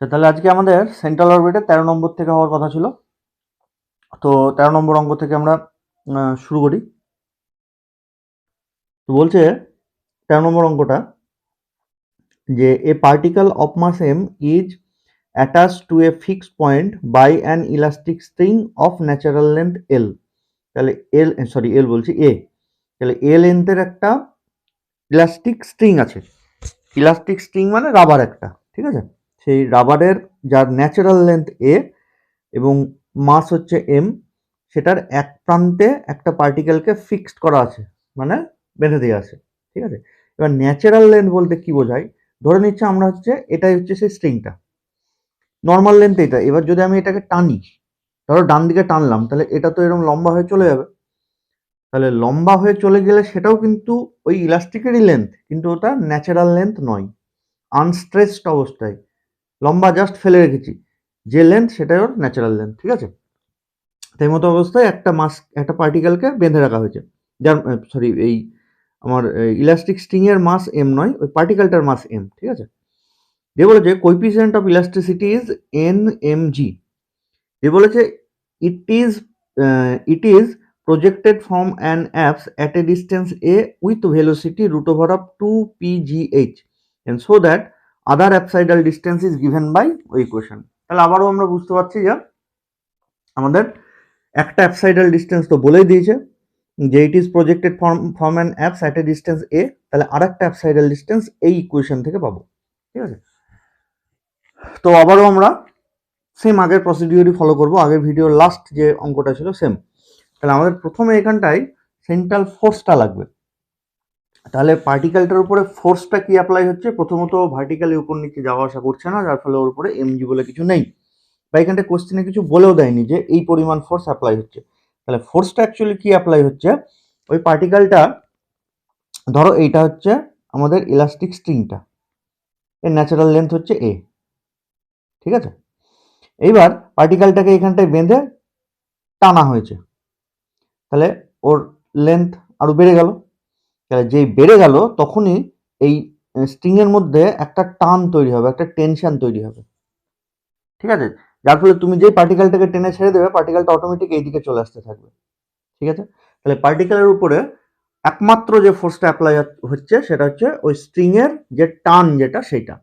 তাহলে আজকে আমাদের সেন্ট্রাল অরবিটে 13 নম্বর থেকে হওয়ার কথা ছিল। তো 13 নম্বর অঙ্ক থেকে আমরা শুরু করি। তো বলছে 13 নম্বর অঙ্কটা যে a particle of mass m is attached to a fixed point by an elastic string of natural length L। তাহলে এল বলছি এ। তাহলে এ লেন্থের একটা ইলাস্টিক স্ট্রিং আছে। ইলাস্টিক স্ট্রিং মানে রাবার একটা, ঠিক আছে? সেই রাবারের যার ন্যাচারাল লেন্থ এ এবং মাস হচ্ছে এম, সেটার এক প্রান্তে একটা পার্টিকেলকে ফিক্সড করা আছে, মানে বেঁধে দেওয়া আছে, ঠিক আছে? এবার ন্যাচারাল লেন্থ বলতে কি বোঝায়? ধরে নিচ্ছে আমরা হচ্ছে এটাই হচ্ছে সেই স্ট্রিংটা, নর্মাল লেন্থ এটা। এবার যদি আমি এটাকে টানি, ধরো ডান দিকে টানলাম, তাহলে এটা তো এরকম লম্বা হয়ে চলে যাবে। তাহলে লম্বা হয়ে চলে গেলে সেটাও কিন্তু ওই ইলাস্টিকেরই লেন্থ, কিন্তু ওটা ন্যাচারাল লেন্থ নয়, আনস্ট্রেচড অবস্থায় লম্বা জাস্ট ফেলে রেখেছি, যে লেন্থ সেটাই ওর ন্যাচারাল লেন্থ, ঠিক আছে? তাই মতো অবস্থায় একটা পার্টিকেলকে বেঁধে রাখা হয়েছে, যার এই আমার ইলাস্টিক স্ট্রিং এর মাস এম নয়, ওই পার্টিকেলটার মাস এম, ঠিক আছে? যে বলেছে coefficient of elasticity is N M G. যে বলেছে it is projected from an apse at a distance a with velocity root over of 2 pgh and so that other apsidal distance is given by equation। তাহলে আবারও আমরা বুঝতে পারছি যে আমাদের একটা অ্যাপসাইডাল ডিস্টেন্স তো বলেই দিয়েছে যে it is projected from an apse at a distance a, তাহলে আর একটা অ্যাপসাইডাল ডিস্টেন্স এই ইকুয়েশন থেকে পাবো, ঠিক আছে? তো আবারও আমরা সেম আগের প্রসিডিওরই ফলো করবো, আগের ভিডিওর লাস্ট যে অঙ্কটা ছিল সেম। তাহলে আমাদের প্রথমে এখানটায় সেন্ট্রাল ফোর্সটা লাগবে। তাহলে পার্টিকেলটার উপরে ফোর্সটা কি অ্যাপ্লাই হচ্ছে? প্রথমত ভার্টিক্যালি উপর নিচে যাওয়া আসা করছে না, যার ফলে ওর উপরে এমজি বলে কিছু নেই, বা এখানটা কোশ্চেনে কিছু বলেও দেয়নি যে এই পরিমাণ ফোর্স অ্যাপ্লাই হচ্ছে। তাহলে ফোর্সটা অ্যাকচুয়ালি কি অ্যাপ্লাই হচ্ছে? ওই পার্টিকেলটা, ধরো এইটা হচ্ছে আমাদের ইলাস্টিক স্ট্রিংটা, এর ন্যাচারাল লেন্থ হচ্ছে এ, ঠিক আছে? এইবার পার্টিকেলটাকে এখানটায় বেঁধে টানা হয়েছে, তাহলে ওর লেন্থ আরো বেড়ে গেল। তাহলে যেই বেড়ে গেল তখনই এই স্ট্রিং এর মধ্যে একটা টান তৈরি হবে, একটা টেনশন তৈরি হবে, ঠিক আছে? যার ফলে তুমি যেই পার্টিকেলটাকে টেনে ছেড়ে দেবে, পার্টিকেলটা অটোমেটিক এইদিকে চলে আসতে থাকবে, ঠিক আছে? তাহলে পার্টিকেলের উপরে একমাত্র যে ফোর্সটা অ্যাপ্লাই হচ্ছে সেটা হচ্ছে ওই স্ট্রিং এর যে টান, যেটা সেইটা।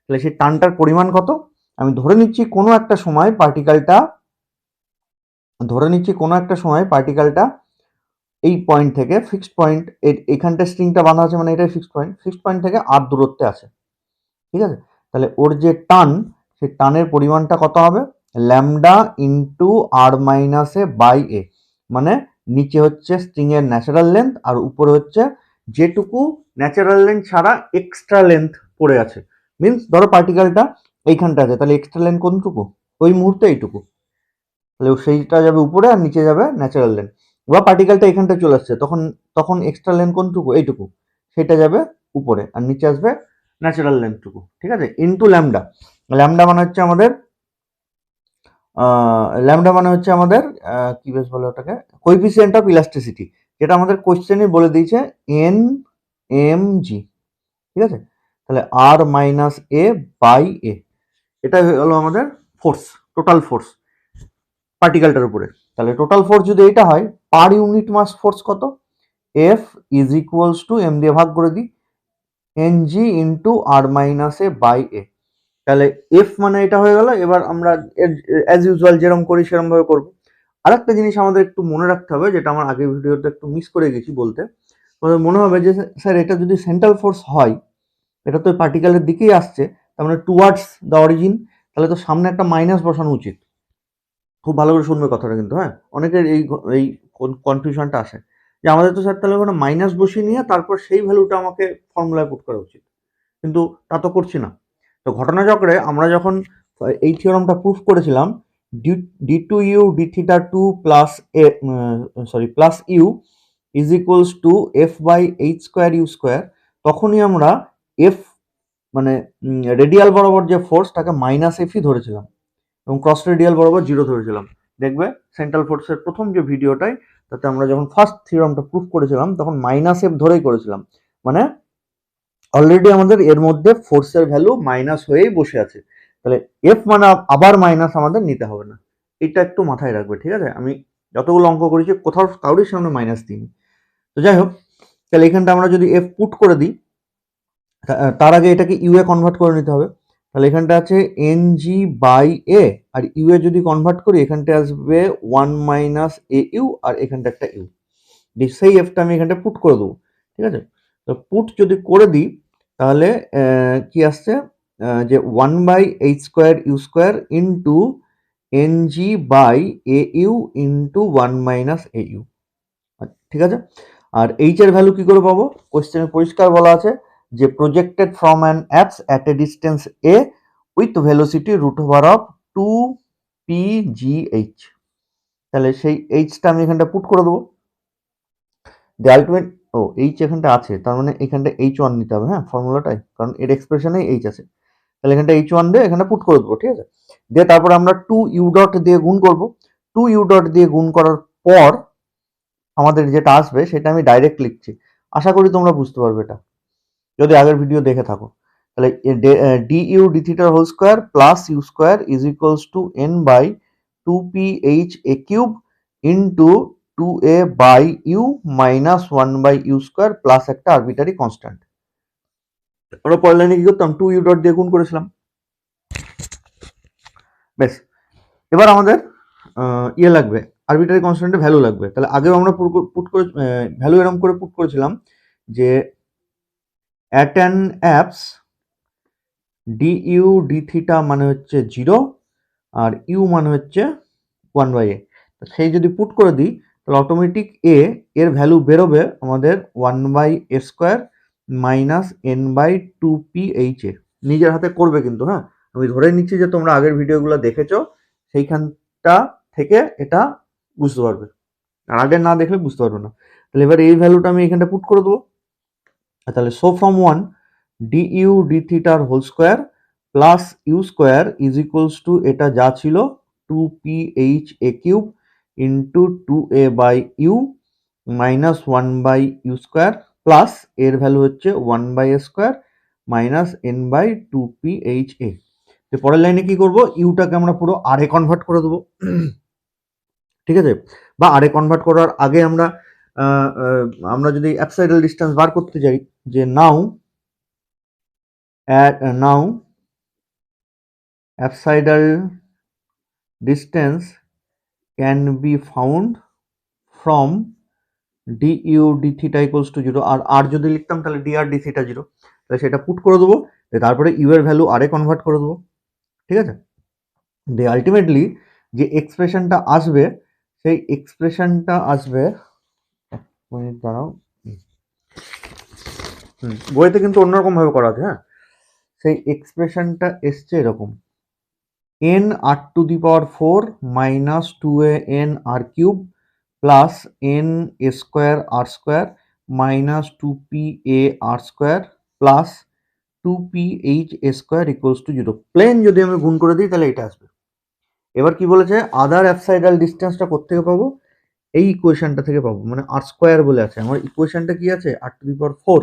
তাহলে সেই টানটার পরিমাণ কত? আমি ধরে নিচ্ছি কোনো একটা সময় পার্টিকেলটা এই পয়েন্ট থেকে ফিক্সড পয়েন্ট, এখানটা স্ট্রিংটা বাঁধা আছে মানে এটাই ফিক্সড পয়েন্ট থেকে আর দূরত্বে আছে, ঠিক আছে? তাহলে ওর যে টান, সেই টানের পরিমাণটা কত হবে? Lambda into r minus a by a, মানে নিচে হচ্ছে স্ট্রিং এর ন্যাচারাল লেন্থ আর উপরে হচ্ছে যেটুকু ন্যাচারাল লেন্থ ছাড়া এক্সট্রা লেন্থ পড়ে আছে। মিনস ধরো পার্টিকেলটা এইখানটা আছে, তাহলে এক্সট্রা লেন্থ কোনটুকু? ওই মুহূর্তে এইটুকু, তাহলে সেইটা যাবে উপরে আর নিচে যাবে ন্যাচারাল লেন্থ। বা পার্টিকেলটা এখানটা চলে আসছে, তখন তখন এক্সট্রা লেন্থ কোনটুকু? এইটুকু, সেটা যাবে উপরে আর নিচে আসবে ন্যাচারাল লেন্থটুকু, ঠিক আছে? Into lambda. ল্যামডা মানে হচ্ছে আমাদের কি বেশ বলে ওটাকে, কোএফিসিয়েন্ট অফ ইলাস্টিসিটি, যেটা আমাদের কোশ্চেনে বলে দিয়েছে এন এম জি, ঠিক আছে? তাহলে আর মাইনাস এ বাই এ, এটা হলো আমাদের ফোর্স, টোটাল ফোর্স পার্টিকেলটার উপরে। তাহলে টোটাল ফোর্স যদি এটা হয়, পার ইউনিট মাস ফোর্স কত? F is equals to m দিয়ে ভাগ করে দিই, n g into r minus a by a. তাহলে এফ মানে এটা হয়ে গেল। এবার আমরা অ্যাজ ইউজুয়াল যেরকম করি সেরকম ভাবে করবো। আরেকটা জিনিস আমাদের একটু মনে রাখতে হবে, যেটা আমার আগের ভিডিওতে একটু মিস করে গেছি বলতে। তোমাদের মনে হবে যে স্যার এটা যদি সেন্ট্রাল ফোর্স হয়, এটা তো পার্টিকেলের দিকেই আসছে, তার মানে টুয়ার্ডস দ্য অরিজিন, তাহলে তো সামনে একটা মাইনাস বসানো উচিত। খুব ভালো করে শুনবে কথাটা কিন্তু, হ্যাঁ? অনেকের এই কনফিউশনটা আসে যে আমাদের তো স্যার তাহলে ওখানে মাইনাস বসিয়ে নিয়ে তারপর সেই ভ্যালুটা আমাকে ফর্মুলায় পুট করা উচিত, কিন্তু তা তো করছি না। তো ঘটনাচক্রে আমরা যখন এই থিওরামটা প্রুফ করেছিলাম, D two U D theta two plus plus you is equals to F by H square you square, তখনই আমরা এফ মানে রেডিয়াল বরাবর যে ফোর্স তাকে মাইনাস এফই ধরেছিলাম এবং ক্রস রেডিয়াল বরাবর জিরো ধরেছিলাম। দেখবে সেন্ট্রাল ফোর্সের প্রথম যে ভিডিওটাই, তাতে আমরা যখন ফার্স্ট থিওরামটা প্রুফ করেছিলাম তখন মাইনাস এফ ধরেই করেছিলাম, মানে অলরেডি আমাদের এর মধ্যে ফোর্সের ভ্যালু মাইনাস হয়েই বসে আছে। তাহলে এফ মানে আবার মাইনাস আমাদের নিতে হবে না, এটা একটু মাথায় রাখবে, ঠিক আছে? আমি যতগুলো অঙ্ক করেছি কোথাও কারোর সামনে মাইনাস দিইনি। তো যাই হোক, তাহলে এখানটা আমরা যদি এফ পুট করে দিই, তার আগে এটাকে ইউ এ কনভার্ট করে নিতে হবে। তাহলে এখানটা আছে এন জি বাই এ, আর ইউ এ যদি কনভার্ট করি এখানটা আসবে 1 মাইনাস এ ইউ, আর এখানটা একটা ইউ। সেই এফটা আমি এখানটা পুট করে দেবো, ঠিক আছে? তো পুট যদি করে দিই তাহলে কি আসছে, যে 1 by H square you square into N G by A U into 1 minus A U, ঠিক আছে? আর এইচ এর ভ্যালু কি করে পাবো? কোশ্চেনে পরিষ্কার বলা আছে যে projected from an apse at a distance a with velocity root over of 2pgh। তাহলে সেই এইচটা আমি এখানটা পুট করে দেবো। দ্য আলটিমেট, ও এইচ এখানটা আছে, তার মানে এখানটা এইচ ওয়ান নিতে হবে, হ্যাঁ, ফর্মুলাটাই, কারণ এর এক্সপ্রেশনেই এইচ আছে। তাহলে এখানটা এইচ ওয়ান দিয়ে এখানে পুট করে দেবো, ঠিক আছে? দিয়ে তারপরে আমরা 2u ডট দিয়ে গুণ করবো। 2u ডট দিয়ে গুণ করার পর আমাদের যেটা আসবে সেটা আমি ডাইরেক্ট লিখছি, আশা করি তোমরা বুঝতে পারবে এটা যদি আগের ভিডিও দেখে থাকো। তাহলে ডি ইউ ডি থিটার whole square plus you square is equals to N by 2ph a cube into 2a by you minus 1 by you square plus একটা আরবিটারি কনস্ট্যান্ট। আমরা পরের লাইনে কি করতাম, 2u ডট দিয়ে গুণ করেছিলাম। বেশ, এবার আমাদের ইয়ে লাগবে, আরবিটারি কনস্ট্যান্টের ভ্যালু লাগবে। তাহলে আগেও আমরা পুট করে ভ্যালু এরকম করে পুট করেছিলাম যে at an apps D U D theta মানে হচ্ছে 0 আর ইউ মানে হচ্ছে 1 বাই এ। সেই যদি পুট করে দিই তাহলে অটোমেটিক এর ভ্যালু বেরোবে আমাদের 1 by A square minus N by 2ph A. নিজের হাতে করবে কিন্তু, হ্যাঁ, আমি ধরে নিচ্ছি যে তোমরা আগের ভিডিওগুলো দেখেছো, সেইখানটা থেকে এটা বুঝতে পারবে, আর আগে না দেখলে বুঝতে পারবে না। তাহলে এবার এই ভ্যালুটা আমি এখানটা পুট করে দেবো। তাহলে so from 1 d U D থিটার whole square plus you square is equals to এটা যা ছিল 2ph a cube into 2a by you minus 1 by you square plus এর ভ্যালু হচ্ছে 1 by A square minus N by 2ph a। পরের লাইনে কি করব, ইউটাকে আমরা পুরো আর এ কনভার্ট করে দেবো, ঠিক আছে? বা আর এ কনভার্ট করার আগে আমরা যদি অ্যাবসাইডাল ডিস্টেন্স বার করতে যাই, যে now apsidal distance can be found from d U D theta equals to 0, আর যদি লিখতাম তাহলে ডি আর ডি থিটা 0। তাহলে সেটা পুট করে দেবো, তারপরে ইউ এর ভ্যালু আর এ কনভার্ট করে দেবো, ঠিক আছে? দিয়ে আলটিমেটলি যে এক্সপ্রেশনটা আসবে সেই এক্সপ্রেশনটা আসবে, এক মিনিট দাঁড়াও, বইতে কিন্তু অন্যরকম ভাবে করা আছে, হ্যাঁ। সেই এক্সপ্রেশনটা এসছে এরকম, n r to the power 4 minus 2a n r cube plus n a square r square minus 2p a r square plus 2ph a square equals to 0। প্লেন যদি আমি গুণ করে দিই তাহলে এটা আসবে। এবার কি বলেছে, আদার অ্যাবসাইডাল ডিস্টেন্সটা কোত্থেকে পাবো, এই ইকুয়েশনটা থেকে পাবো, মানে আর স্কোয়ার বলে আছে, আমার ইকুয়েশনটা কি আছে, r টু দি পাওয়ার 4,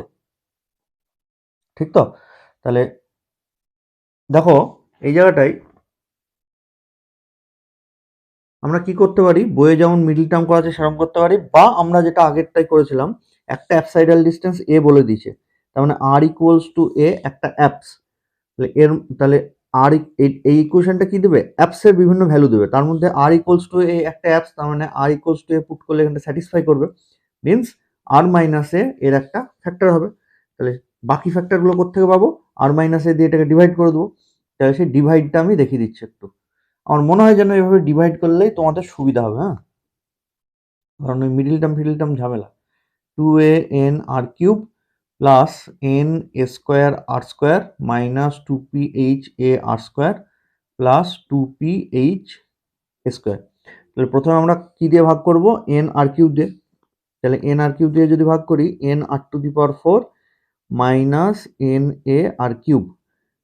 ঠিক তো? তাহলে দেখো এই জায়গাটায় আমরা কি করতে পারি, বইয়ে যেমন মিডল টার্ম করা আছে সেরকম করতে পারি, বা আমরা যেটা আগেরটাই করেছিলাম, একটা অ্যাবসাইডাল ডিস্টেন্স এ বলে দিয়েছে, তার মানে আর ইকুয়ালস টু এ একটা অ্যাপস। তাহলে আর এই ইকুয়েশনটা কি দেবে, অ্যাপসের বিভিন্ন ভ্যালু দেবে, তার মধ্যে আর ইকুয়ালস টু এ একটা অ্যাপস, তার মানে আর ইকুয়ালস টু এ পুট করলে এখানটা স্যাটিসফাই করবে, মিনস আর মাইনাস এ এর একটা ফ্যাক্টর হবে। তাহলে বাকি ফ্যাক্টরগুলো কোত্থেকে পাবো, আর মাইনাস এ দিয়ে এটাকে ডিভাইড করে দেবো। তাহলে সেই ডিভাইডটা আমি দেখিয়ে দিচ্ছি একটু, আমার মনে হয় যেন এভাবে ডিভাইড করলেই তোমাদের সুবিধা হবে, হ্যাঁ, কারণ ওই মিডিল টার্ম ঝামেলা। 2a n r cube plus n a square r square minus 2ph a r square plus 2ph square. তাহলে প্রথমে আমরা কি দিয়ে ভাগ করব, n r কিউব দিয়ে। তাহলে n r কিউব দিয়ে যদি ভাগ করি, n r to the power 4 minus n a r cube,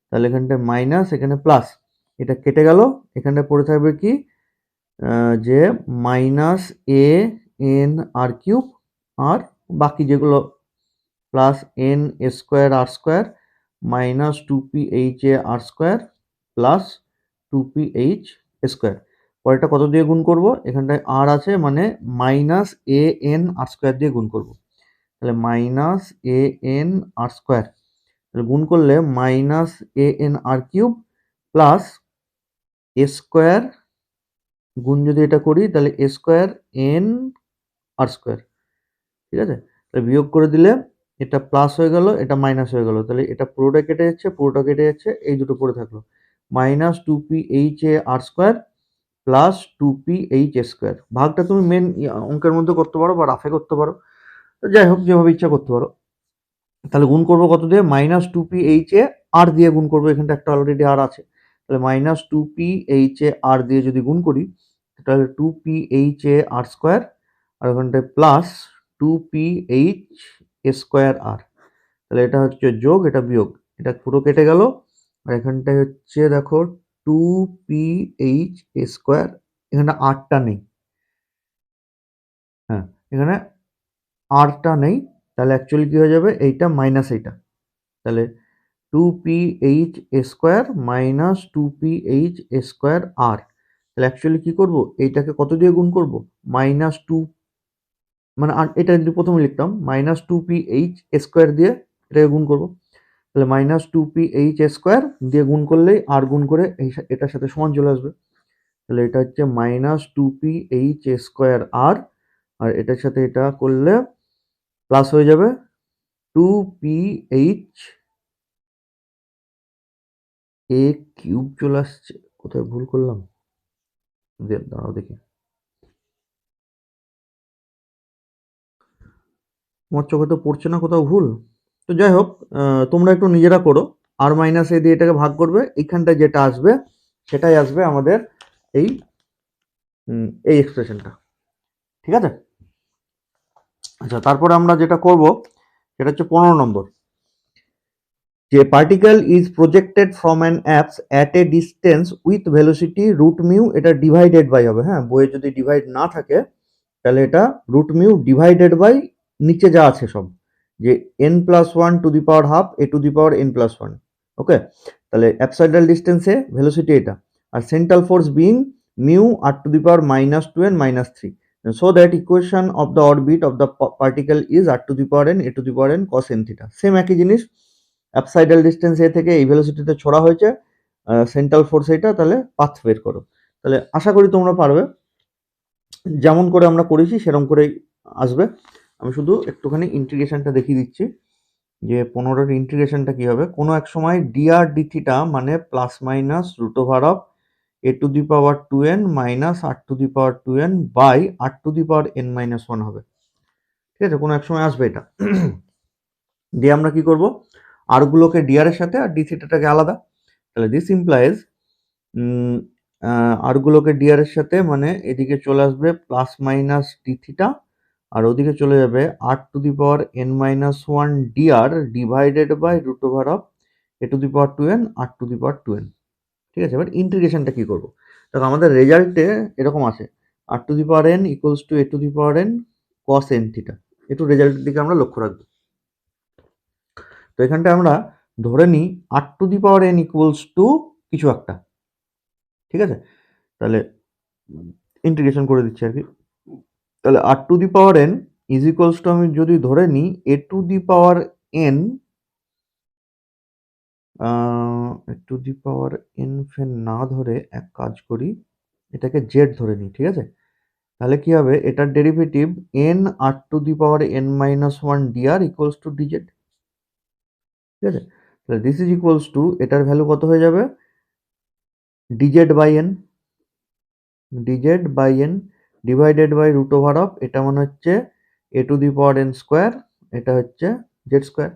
তাহলে এখানটা মাইনাস এখানে প্লাস, এটা কেটে গেল, এখানটা পড়ে থাকবে কি, যে minus a n r cube, আর বাকি যেগুলো plus n square r square minus 2ph a r square plus 2ph square. পরেরটা কত দিয়ে গুণ করব, এখানটায় আর আছে মানে minus a n r square দিয়ে গুণ করব। তাহলে minus a n r square, তাহলে গুণ করলে minus a n r cube plus A square, গুণ যদি এটা করি তাহলে a square n r square. ঠিক আছে, তাহলে বিয়োগ করে দিলে এটা প্লাস হয়ে গেল, এটা মাইনাস হয়ে গেল, তাহলে এটা পুরোটা কেটে যাচ্ছে, পুরোটা কেটে যাচ্ছে, এই দুটো পড়ে থাকলো। মাইনাস 2ph এ আর স্কোয়ার প্লাস 2ph স্কোয়ার। ভাগটা তুমি মেন অঙ্কের মধ্যে করতে পারো বা রাফে করতে পারো, তো যাই হোক যেভাবে ইচ্ছা করতে পারো। তাহলে গুণ করবো কত দিয়ে, মাইনাস 2ph এ আর দিয়ে গুণ করবো, এখানটা একটা অলরেডি আর আছে, তাহলে মাইনাস 2ph এ আর দিয়ে যদি গুণ করি তাহলে 2ph এ আর স্কোয়ার, আর ওখানটায় প্লাস 2ph স্কোয়ার আর। তাহলে এটা হচ্ছে যোগ, এটা বিয়োগ, এটা পুরো কেটে গেল, আর এখানটায় হচ্ছে দেখো 2ph স্কোয়ার, এখানে আরটা নেই, হ্যাঁ এখানে আরটা নেই, তাহলে অ্যাকচুয়ালি কি হয়ে যাবে, এইটা মাইনাস এইটা, তাহলে 2ph square minus 2ph square আর। তাহলে অ্যাকচুয়ালি কি করব, এইটাকে কত দিয়ে গুণ করব, মাইনাস টু, মানে এটা যদি প্রথমে লিখতাম মাইনাস 2ph স্কোয়ার দিয়ে এটাকে গুণ করব, তাহলে মাইনাস 2ph স্কোয়ার দিয়ে গুণ করলেই আর গুণ করে এটার সাথে সমান চলে আসবে, তাহলে এটা হচ্ছে মাইনাস 2ph স্কোয়ার আর, আর এটার সাথে এটা করলে প্লাস হয়ে যাবে 2ph এ কিউব চলে আসছে, কোথায় ভুল করলাম, দাঁড়াও দেখি, তোমার চোখে তো পড়ছে না কোথাও ভুল। তো যাই হোক, তোমরা একটু নিজেরা করো, আর মাইনাস এ দিয়ে এটাকে ভাগ করবে, এইখানটায় যেটা আসবে সেটাই আসবে আমাদের এই এই এক্সপ্রেশনটা। ঠিক আছে, আচ্ছা তারপরে আমরা যেটা করব সেটা হচ্ছে 15 নম্বর, যে particle is projected from an apse at a distance with velocity root mu, এটা ডিভাইডেড বাই হবে, হ্যাঁ বইয়ে যদি ডিভাইড না থাকে তাহলে এটা রুট মিউ ডিভাইডেড বাই নিচে যা আছে সব, যে n plus one to the power half a to the power n plus one. Okay, তাহলে অ্যাবসাইডাল ডিস্টেন্সে ভেলোসিটি এটা, আর central force being mu r to the power minus two N minus three, so that equation of the orbit of the particle is r to the power n a to the power n cos n theta। Same একই জিনিস, অ্যাবসাইডাল distance এ থেকে এই ভেলোসিটিতে ছোড়া হয়েছে, central force এটা, তাহলে path বের করো। তাহলে আশা করি তোমরা পারবে, যেমন করে আমরা করেছি সেরকম করেই আসবে। আমি শুধু একটুখানি ইন্টিগ্রেশনটা দেখিয়ে দিচ্ছি, যে 15-এর ইন্টিগ্রেশনটা কি হবে, কোনো এক সময় ডিআর ডি থিটা মানে plus minus root over of A to the power two N minus R to the power two N by R to the power N minus one হবে। ঠিক আছে, কোনো এক সময় আসবে এটা। দিয়ে আমরা কি করব, আরগুলোকে ডিআর এর সাথে আর ডি থিটাটাকে আলাদা, তাহলে দিস ইমপ্লাইজ আরগুলোকে ডিআর এর সাথে মানে এদিকে চলে আসবে প্লাস মাইনাস ডি থিটা, আর ওদিকে চলে যাবে r to the power N minus one d r divided by root over of A to the power two n r to the power two n. ঠিক আছে, এবার ইন্টিগ্রেশনটা কি করবো, দেখো আমাদের রেজাল্টে এরকম আসে r to the power n equals to a to the power n cos n theta, একটু রেজাল্টের দিকে আমরা লক্ষ্য রাখবো। তো এখানটা আমরা ধরে নিই r to the power n equals to কিছু একটা। ঠিক আছে, তাহলে ইন্টিগ্রেশন করে দিচ্ছি আর কি, তাহলে r to the power n is equals to, আমি যদি ধরে নিই a to the power n, a to the power n ফেন না ধরে এক কাজ করি, এটাকে জেড ধরে নিই। ঠিক আছে, তাহলে কি হবে, এটার derivative N r to the power N minus one DR equals to DZ. ঠিক আছে, তাহলে দিস ইজ ইকুয়ালস টু, এটার ভ্যালু কত হয়ে যাবে, DZ by N, DZ by N divided by root over of, এটা মানে হচ্ছে এ to the power N square, এটা হচ্ছে জেড স্কোয়ার।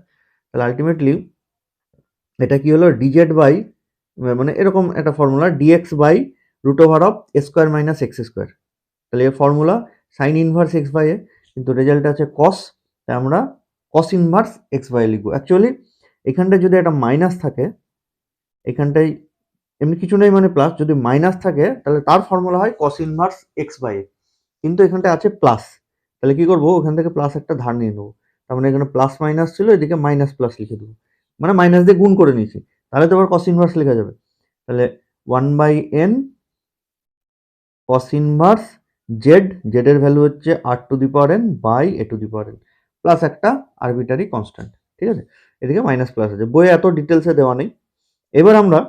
তাহলে আলটিমেটলি এটা কি হলো, ডিজেড বাই মানে এরকম একটা formula dx by root over of A square minus x square. তাহলে এই formula sine inverse x by a, কিন্তু রেজাল্ট আছে কস, তাই আমরা cos inverse x by a লিখবো। অ্যাকচুয়ালি এখানটায় যদি একটা মাইনাস থাকে, এখানটায় এমনি কিছু নেই মানে প্লাস, যদি মাইনাস থাকে তাহলে তার ফর্মুলা হয় কস ইনভার্স এক্স বাই এ, কিন্তু এখানটায় আছে প্লাস, তাহলে কি করবো, ওখান থেকে প্লাস একটা ধার নিয়ে নেবো, তার মানে এখানে প্লাস মাইনাস ছিল, এদিকে মাইনাস প্লাস লিখে দেবো, মানে মাইনাস দিয়ে গুণ করে নিয়েছি, তাহলে তো আবার কস ইনভার্স লেখা যাবে। তাহলে 1/n cos inverse Z, Z এর ভ্যালু হচ্ছে r⁴n বাই a⁴n প্লাস একটা আরবিটারি কনস্ট্যান্ট। ঠিক আছে, এদিকে মাইনাস প্লাস আছে, বইয়ে এত ডিটেলসে দেওয়া নেই। এবার আমরা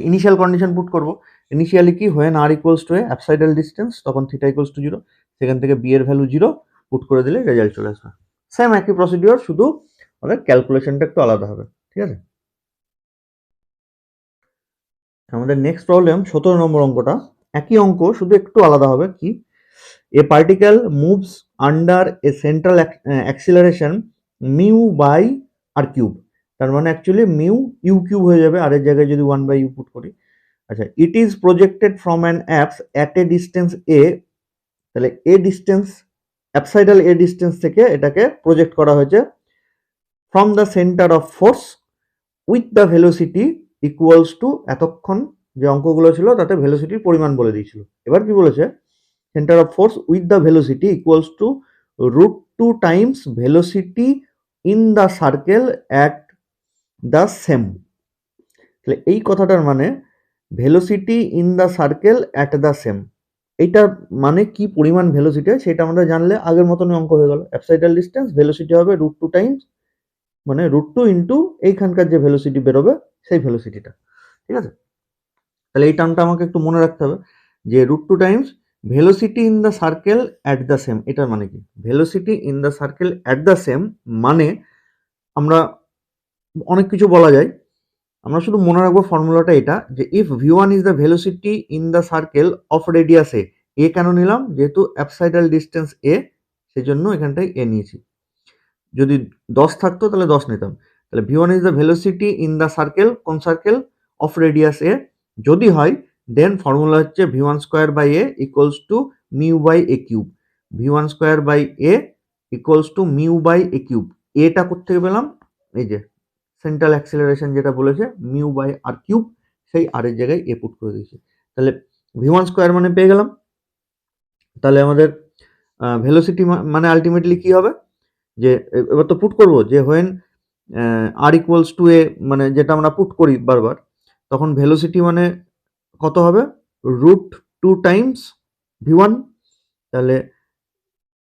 ইনিশিয়াল কন্ডিশন পুট করব। ইনিশিয়ালি কি, when r equals to a apsidal distance, তখন থিটা ইকুয়ালস টু 0, সেখান থেকে বি এর ভ্যালু 0 পুট করে দিলে রেজাল্ট চলে আসবে। সেম একই প্রসিডিওর, শুধু আমাদের ক্যালকুলেশনটা একটু আলাদা হবে। ঠিক আছে, আমাদের নেক্সট প্রবলেম 17 নম্বর অঙ্কটা একই অঙ্ক, শুধু একটু আলাদা হবে। কি, a particle moves under a central acceleration mu by R cube, তার মানে অ্যাকচুয়ালি মিউ ইউ কিউব হয়ে যাবে, আর এর জায়গায় যদি 1/u পুট করি। আচ্ছা, it is projected from an apse at a distance a, তাহলে এ ডিস্টেন্স, অ্যাপসাইডাল এ ডিস্টেন্স থেকে এটাকে প্রজেক্ট করা হয়েছে from the centre of force with the velocity equals to, এতক্ষণ যে অঙ্কগুলো ছিল তাতে ভেলোসিটির পরিমাণ বলে দিয়েছিল। এবার কি বলেছে, centre of force with the velocity equals to √2 Times velocity in the circle at the same. তাহলে এই কথাটার মানে velocity in the circle at the same, এইটার মানে কি পরিমাণ ভেলোসিটি সেটা আমরা জানলে আগের মতনই অঙ্ক হয়ে গেল। অ্যাবসাইডাল ডিস্টেন্স ভেলোসিটি হবে √2 টাইমস, মানে √2 ইন্টু এইখানকার যে ভেলোসিটি বেরোবে সেই ভেলোসিটিটা। ঠিক আছে, তাহলে এই টার্মটা আমাকে একটু মনে রাখতে হবে যে √2 Times velocity in the circle at the same. এটার মানে কি, velocity in the circle at the same মানে আমরা অনেক কিছু বলা যায়, আমরা শুধু মনে রাখবো ফর্মুলাটা এটা, যে if v1 is the velocity in the circle of radius a কেন নিলাম, যেহেতু অ্যাবসাইডাল ডিস্টেন্স এ, সেজন্য এখানটায় এ নিয়েছি। যদি 10 থাকতো তাহলে 10 নিতাম। তাহলে v1 is the velocity in the circle, কোন সার্কেল, অফ রেডিয়াস এ। যদি হয় দেন ফর্মুলা হচ্ছে v1 square by A equals to mu by A cube, v1 square by A equals to mu by A cube. এটা কোত্থেকে পেলাম, এই যে central acceleration যেটা বলেছে মিউ বাই আর কিউব, সেই আর এর জায়গায় এ পুট করে দিয়েছি। তাহলে v1 স্কোয়ার মানে পেয়ে গেলাম। তাহলে আমাদের ভেলোসিটি মানে আলটিমেটলি কি হবে, যে এবার তো পুট করব যে হোয়েন আর ইকুয়ালস টু এ, মানে যেটা আমরা পুট করি বারবার, তখন ভেলোসিটি মানে কত হবে, √2 টাইমস v1। তাহলে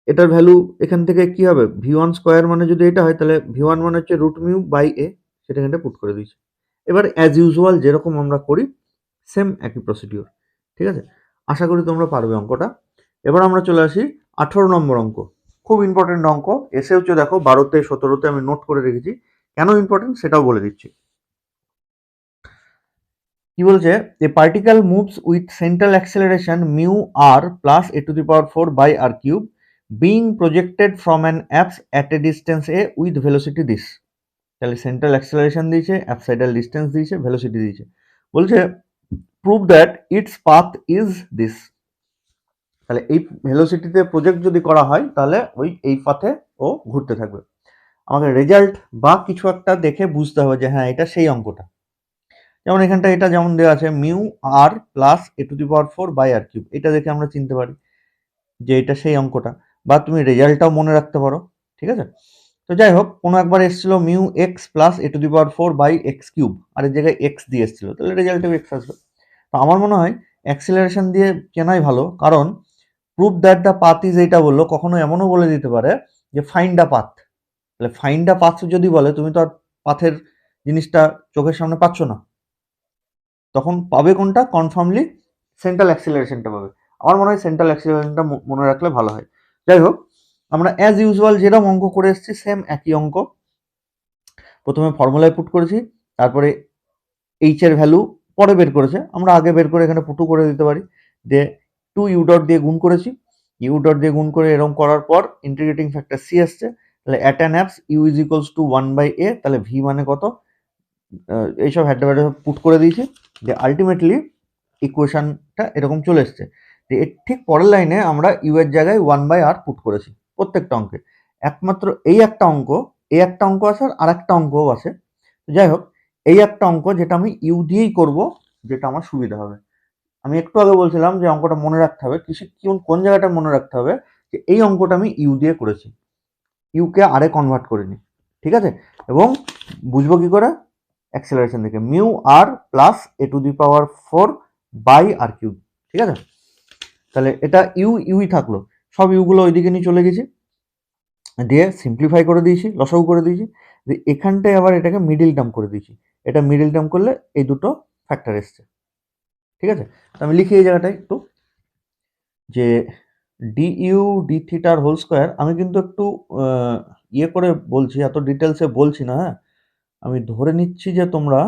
এটার ভ্যালু এখান থেকে কি হবে, v1 স্কোয়ার মানে যদি এটা হয় তাহলে v1 মানে হচ্ছে √μ বাই এ, সেটা এখানে পুট করে দিয়েছি। এবার অ্যাজ ইউজুয়াল যেরকম আমরা করি সেম একই প্রসিডিওর। ঠিক আছে, আশা করি তোমরা পারবে অঙ্কটা। এবার আমরা চলে আসি 18 নম্বর অঙ্ক, খুব ইম্পর্টেন্ট অঙ্ক, এসে হচ্ছে দেখো 12তে 17তে আমি নোট করে রেখেছি, কেন ইম্পর্টেন্ট সেটাও বলে দিচ্ছি। কি বলছে, a particle moves with central acceleration mu R plus a⁴ by R cube being projected from an apse at a distance a with velocity this. তাহলে সেন্ট্রাল অ্যাক্সেলারেশন দিয়েছে, অ্যাবসাইডাল ডিস্টেন্স দিয়েছে, ভেলোসিটি দিয়েছে, বলছে prove that its path is this. তাহলে এই ভেলোসিটিতে project যদি করা হয় তাহলে এই পাথে ও ঘুরতে থাকবে। আমাকে রেজাল্ট বা কিছু একটা দেখে বুঝতে হবে যে হ্যাঁ এটা সেই অঙ্কটা। যেমন এখানটা এটা যেমন দেওয়া আছে mu R plus a⁴ by R cube, এটা দেখে আমরা চিনতে পারি যে এটা সেই অঙ্কটা, বা তুমি রেজাল্টটাও মনে রাখতে পারো। ঠিক আছে, তো যাই হোক, কোনো একবার এসেছিল mu x plus a⁴ by x cube, r এর জায়গায় এক্স দিয়ে এসেছিল, তাহলে রেজাল্টেও এক্স আসবে। তো আমার মনে হয় অ্যাক্সিলারেশন দিয়ে চেনাই ভালো, কারণ prove that the path is এইটা বললো, কখনো এমনও বলে দিতে পারে যে ফাইন্ড দ্য পাথ। তাহলে ফাইন্ড দ্য পাথ যদি বলে, তুমি তো আর পাথের জিনিসটা চোখের সামনে পাচ্ছ না, তখন পাবে কোনটা, কনফার্মলি সেন্ট্রাল অ্যাক্সিলারেশনটা পাবে। আমার মনে হয় সেন্ট্রাল অ্যাক্সিলারেশনটা মনে রাখলে ভালো হয়। যাই হোক, আমরা অ্যাজ ইউজুয়াল যেরকম অঙ্ক করে এসেছি সেম একই অঙ্ক। প্রথমে ফর্মুলায় পুট করেছি, তারপরে এইচ এর ভ্যালু পরে বের করেছে, আমরা আগে বের করে এখানে পুটু করে দিতে পারি, যে 2 ইউ ডট দিয়ে গুণ করেছি, ইউ ডট দিয়ে গুণ করে এরকম করার পর ইন্টিগ্রেটিং ফ্যাক্টর সি আসছে, তাহলে at an apse U is equals to 1/a, তাহলে ভি মানে কত, এইসব হ্যাড্ডা পুট করে দিয়েছি, যে আলটিমেটলি ইকুয়েশনটা এরকম চলে এসছে। যে এর ঠিক পরের লাইনে আমরা ইউ এর জায়গায় 1/r পুট করেছি প্রত্যেকটা অঙ্কে, একমাত্র এই একটা অঙ্ক আছে, আর একটা অঙ্কও আছে। যাই হোক, এই একটা অঙ্ক যেটা আমি ইউ দিয়েই করব, যেটা আমার সুবিধা হবে। আমি একটু আগে বলছিলাম যে অঙ্কটা মনে রাখতে হবে, কোন জায়গাটা মনে রাখতে হবে, যে এই অঙ্কটা আমি ইউ দিয়ে করেছি, ইউকে আরে কনভার্ট করিনি। ঠিক আছে, এবং বুঝবো কি করে, অ্যাক্সেলারেশন থেকে, mu R plus A to the power 4 by R cube. ঠিক আছে, তাহলে এটা ইউই থাকলো, সব ইউগুলো ওইদিকে নিয়ে চলে গেছি, দিয়ে সিম্পলিফাই করে দিয়েছি, লসাগু করে দিয়েছি, এখানটায় আবার এটাকে মিডিল টার্ম করে দিয়েছি, এটা মিডিল টার্ম করলে এই দুটো ফ্যাক্টর এসছে। ঠিক আছে, তো আমি লিখি এই জায়গাটায় একটু যে ডি ইউ ডি থিটার হোল স্কোয়ার, আমি কিন্তু একটু ইয়ে করে বলছি, এত ডিটেলসে বলছি না, হ্যাঁ আমি ধরে নিচ্ছি যে তোমরা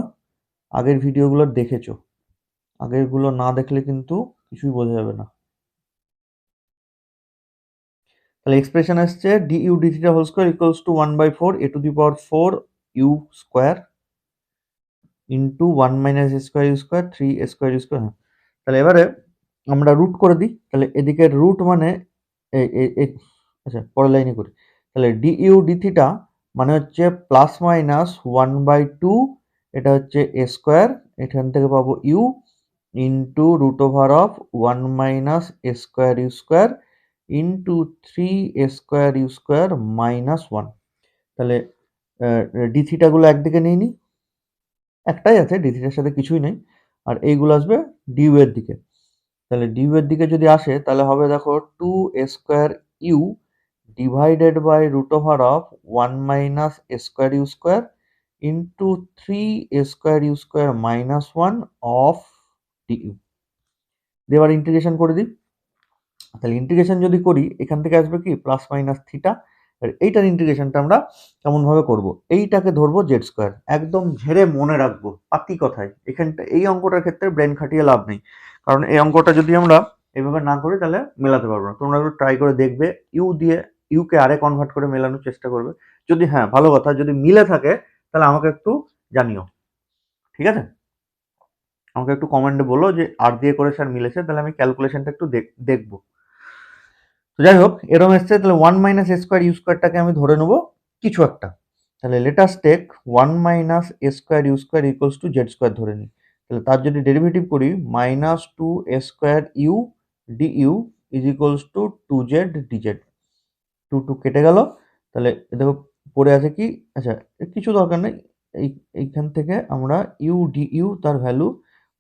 আগের ভিডিওগুলো দেখেছো, আগেরগুলো না দেখলে কিন্তু কিছুই বোঝা যাবে না। তাহলে এক্সপ্রেশন আসছে D U D theta whole square equals to 1/4 A to the power 4 U square into 1 minus A square you square 3 A square you square. হ্যাঁ, তাহলে এবারে আমরা রুট করে দিই, তাহলে এদিকে রুট মানে আচ্ছা পরের লাইনে করি, তাহলে ডি ইউ ডি থিটা মানে হচ্ছে প্লাস মাইনাস 1/2, এটা হচ্ছে এ স্কোয়ার, এখান থেকে পাবো U into root over of 1 minus A square you square into 3 A square you square minus 1। তাহলে ডি থিটাগুলো একদিকে নিয়ে নিই, একটাই আছে, ডি থিটার সাথে কিছুই নেই, আর এইগুলো আসবে ডিউ এর দিকে। তাহলে ডিউ এর দিকে যদি আসে তাহলে হবে দেখো 2 এ square u divided by root over of 1 minus A square you square into 3 A square you square minus 1 of du. দিয়ে এবার ইন্টিগ্রেশন করে দিই, তাহলে ইন্টিগ্রেশন যদি করি এখান থেকে আসবে কি প্লাস মাইনাস থিটা, আর এইটার ইন্টিগ্রেশনটা আমরা কেমনভাবে করব, এইটাকে ধরবো জেড স্কোয়ার, একদম ঝেড়ে মনে রাখবো পাতি কথায়, এখানটা এই অঙ্কটার ক্ষেত্রে ব্রেন খাটিয়ে লাভ নেই, কারণ এই অঙ্কটা যদি আমরা এইভাবে না করি তাহলে মেলাতে পারবো না। তোমরা একটু ট্রাই করে দেখবে, ইউ দিয়ে ইউকে আরে কনভার্ট করে মেলানোর চেষ্টা করবে, যদি হ্যাঁ ভালো কথা, যদি মিলে থাকে তাহলে আমাকে একটু জানিও, ঠিক আছে, আমাকে একটু কমেন্টে বলো যে আর দিয়ে করে স্যার মিলেছে, তাহলে আমি ক্যালকুলেশনটা একটু দেখবো। তো যাই হোক এরকম এসছে, তাহলে 1 মাইনাস এ স্কোয়ার ইউ স্কোয়ারটাকে আমি ধরে নেবো কিছু একটা, তাহলে let's 1 minus A square you square equals to Z square ধরে নিই, তাহলে তার যদি ডেরিভেটিভ করি minus 2 A square U D U is equals to 2z dz, 2 কেটে গেল, তাহলে দেখো পড়ে আছে কি, আচ্ছা কিছু দরকার নেই, এইখান থেকে আমরা ইউ ডি ইউ তার value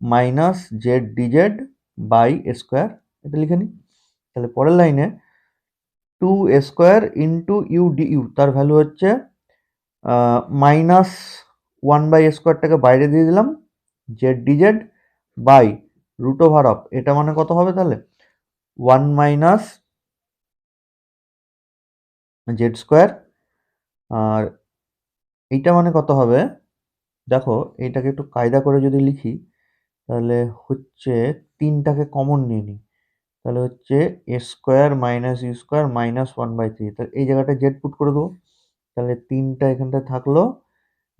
minus z dz by A square, এটা লিখে নিই। তাহলে পরের লাইনে 2 এ square into u D u তার ভ্যালু হচ্ছে মাইনাস 1 বাই এ স্কোয়ারটাকে বাইরে দিয়ে দিলাম, z dz by root over of, এটা মানে কত হবে তাহলে 1 মাইনাস জেড স্কোয়ার, আর এইটা মানে কত হবে দেখো, এইটাকে একটু কায়দা করে যদি লিখি তাহলে হচ্ছে 3টাকে কমন নিয়ে নিই, তাহলে হচ্ছে a square minus u square minus 1/3, তাহলে এই জায়গাটা জেড পুট করে দেবো, তাহলে 3টা এখানটায় থাকলো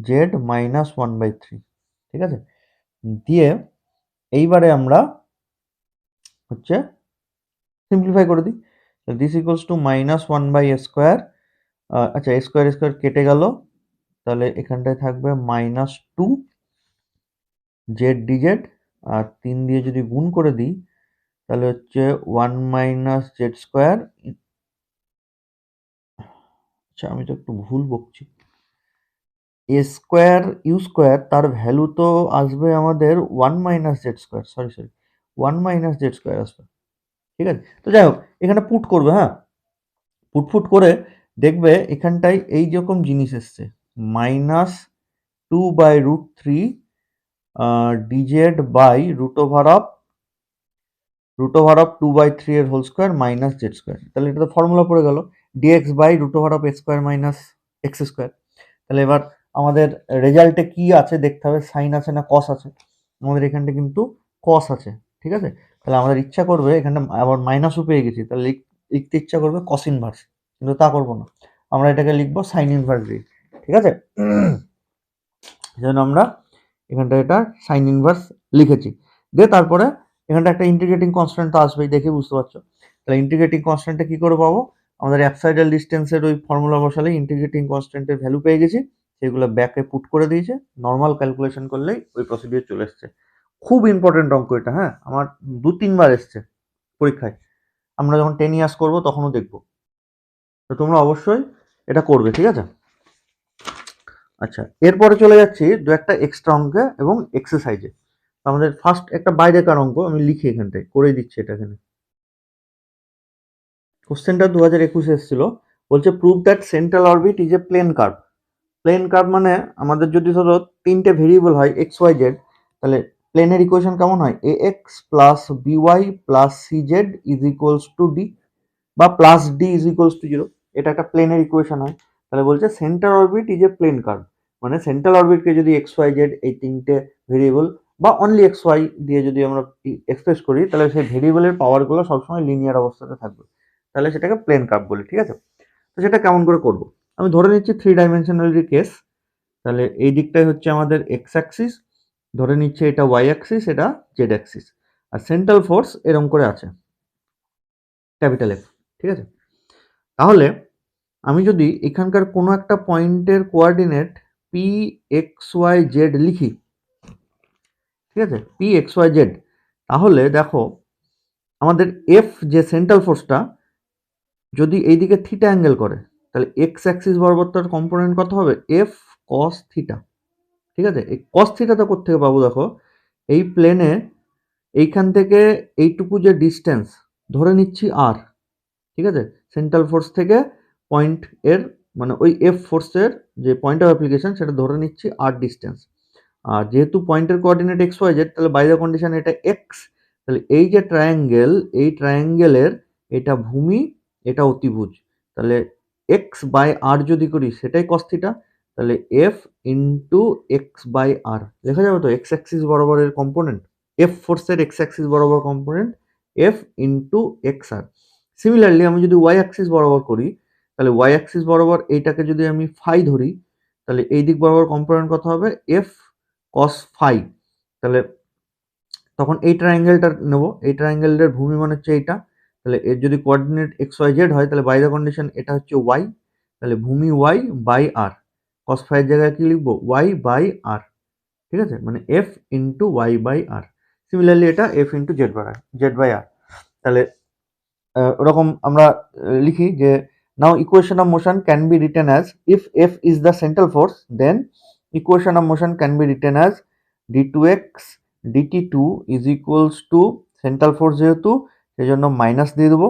জেড মাইনাস 1/3। ঠিক আছে, দিয়ে এইবারে আমরা হচ্ছে সিম্পলিফাই করে দিই, this equals to minus 1/a square, আচ্ছা এ স্কোয়ার স্কোয়ার কেটে গেল, তাহলে এখানটায় থাকবে মাইনাস 2 জেড ডিজেড, আর 3 দিয়ে যদি গুণ করে দিই তাহলে হচ্ছে 1 মাইনাস জেড স্কোয়ার, আচ্ছা আমি তো একটু ভুল বকছি, এ স্কোয়ার ইউ স্কোয়ার তার ভ্যালু তো আসবে আমাদের 1 minus Z square, sorry 1 minus Z square আসবে। ঠিক আছে, তো যাই হোক এখানে পুট করবে, হ্যাঁ পুট করে দেখবে এখানটায় এই রকম জিনিস এসছে minus 2/√3 DZ by root over of 2/3 এর whole square minus Z square, তাহলে এটা তো ফর্মুলা পড়ে গেল DX by root over of A square minus x square. তাহলে এবার আমাদের রেজাল্টে কি আছে দেখতে হবে, সাইন আছে না কস আছে, আমাদের এখানটা কিন্তু কস আছে, ঠিক আছে, তাহলে আমাদের ইচ্ছা করবে এখানটা আবার মাইনাসও পেয়ে গেছি, তাহলে লিখতে ইচ্ছা করবে কস ইনভার্স, কিন্তু তা করবো না, আমরা এটাকে লিখবো সাইন ইনভার্স দিয়ে, ঠিক আছে, সেজন্য আমরা এখানটা এটা সাইন ইনভার্স লিখেছি, দিয়ে তারপরে এখানটা একটা ইন্টিগ্রেটিং কনস্ট্যান্ট তো আসবেই, দেখে বুঝতে পারছো, তাহলে ইন্টিগ্রেটিং কনস্ট্যান্টটা কি করে পাবো, আমাদের অ্যাবসাইডাল ডিস্টেন্সের ওই ফর্মুলা বসালে ইন্টিগ্রেটিং কনস্ট্যান্টের ভ্যালু পেয়ে গেছি, সেগুলো ব্যাকে পুট করে দিয়েছে, নর্মাল ক্যালকুলেশন করলেই ওই প্রসিডিউর চলে এসছে। খুব ইম্পর্টেন্ট অঙ্ক এটা, হ্যাঁ আমার 2-3বার এসছে পরীক্ষায়, আমরা যখন 10 ইয়ার্স করবো তখনও দেখবো, তো তোমরা অবশ্যই এটা করবে, ঠিক আছে। আচ্ছা, এরপরে চলে যাচ্ছি দু একটা এক্সট্রা অঙ্কে এবং এক্সারসাইজে। আমাদের ফার্স্ট একটা বাইরেকার অঙ্ক আমি লিখি এখানটায় করে দিচ্ছি এটা এখানে। কোশ্চেনটা 2021 এসেছিল, বলছে prove that central orbit is a plane curve. Plane curve মানে আমাদের যদি ধরো তিনটে ভেরিয়েবল হয় এক্স ওয়াই জেড, তাহলে প্লেনের ইকুয়েশন কেমন হয়? A x plus b y plus c z is equals to d, বা plus d is equals to zero. এটা একটা প্লেনের ইকুয়েশন হয়। তাহলে বলছে central orbit is a plane curve, মানে সেন্ট্রাল অরবিটকে যদি এক্স ওয়াই জেড এই তিনটে ভেরিয়েবল বা অনলি এক্স ওয়াই দিয়ে যদি আমরা এক্সপ্রেস করি, তাহলে সেই ভেরিয়েবলের পাওয়ারগুলো সবসময় লিনিয়ার অবস্থাতে থাকবে, তাহলে সেটাকে প্লেন কার্ভ বলি। ঠিক আছে, তো সেটা কেমন করে করব? আমি ধরে নিচ্ছি থ্রি ডাইমেনশনাল কেস। তাহলে এই দিকটাই হচ্ছে আমাদের এক্স অ্যাক্সিস, ধরে নিচ্ছে এটা ওয়াই অ্যাক্সিস, এটা জেড অ্যাক্সিস, আর সেন্ট্রাল ফোর্স এরকম করে আছে ক্যাপিটাল এফ। ঠিক আছে, তাহলে আমি যদি এখানকার কোনো একটা পয়েন্টের coordinate P X Y Z লিখি, ঠিক আছে, পি এক্স ওয়াই জেড, তাহলে দেখো আমাদের এফ যে সেন্ট্রাল ফোর্সটা যদি এইদিকে থিটা অ্যাঙ্গেল করে, তাহলে এক্স অ্যাক্সিস বরাবর তার কম্পোনেন্ট কত হবে? F cos theta. ঠিক আছে, এই কস থিটাটা কোত্থেকে পাবো? দেখো এই প্লেনে এইখান থেকে এইটুকু যে ডিস্টেন্স ধরে নিচ্ছি আর, ঠিক আছে, সেন্ট্রাল ফোর্স থেকে পয়েন্ট এর মানে ওই এফ ফোর্সের যে পয়েন্ট অফ অ্যাপ্লিকেশন সেটা ধরে নিচ্ছি আর ডিস্টেন্স। আর যেহেতু পয়েন্টের কোঅর্ডিনেট এক্স ওয়াই জেড, তাহলে বাই দ্য কন্ডিশন এটা এক্স, তাহলে এই যে ট্রায়াঙ্গেল, এই ট্রায়াঙ্গেলের এটা ভূমি, এটা অতিভুজ, তাহলে এক্স বাই আর যদি করি সেটাই কস থিটা, তাহলে এফ ইন্টু এক্স বাই আর লেখা যাবে তো, এক্স অ্যাক্সিস বরাবরের কম্পোনেন্ট, এফ ফোর্সের এক্স অ্যাক্সিস বরাবর কম্পোনেন্ট এফ ইন্টু এক্স আর। সিমিলারলি আমি যদি ওয়াই অ্যাক্সিস বরাবর করি, তাহলে ওয়াই অ্যাক্সিস বরাবর এইটাকে যদি আমি ফাই ধরি, তাহলে এই দিক বরাবর কম্পোনেন্ট কত হবে? F cos phi. তাহলে তখন এই ট্রায়াঙ্গেলটা নেব, এই ট্রায়াঙ্গেলের ভূমি মানে হচ্ছে এইটা, তাহলে এর যদি কোঅর্ডিনেট এক্স ওয়াই জেড হয়, তাহলে বাই দ্য কন্ডিশন এটা হচ্ছে ওয়াই, তাহলে ভূমি ওয়াই বাই আর, কস ফাইয়ের জায়গায় কি লিখবো? Y by r. ঠিক আছে, মানে f into y by r. Similarly এটা f into z by r. তাহলে ওরকম আমরা লিখি যে now equation of motion can be written as, if f is the central force then equation of motion can be written as d two x dt two is equals to, central force যেহেতু সেই জন্য minus দিয়ে দেবো,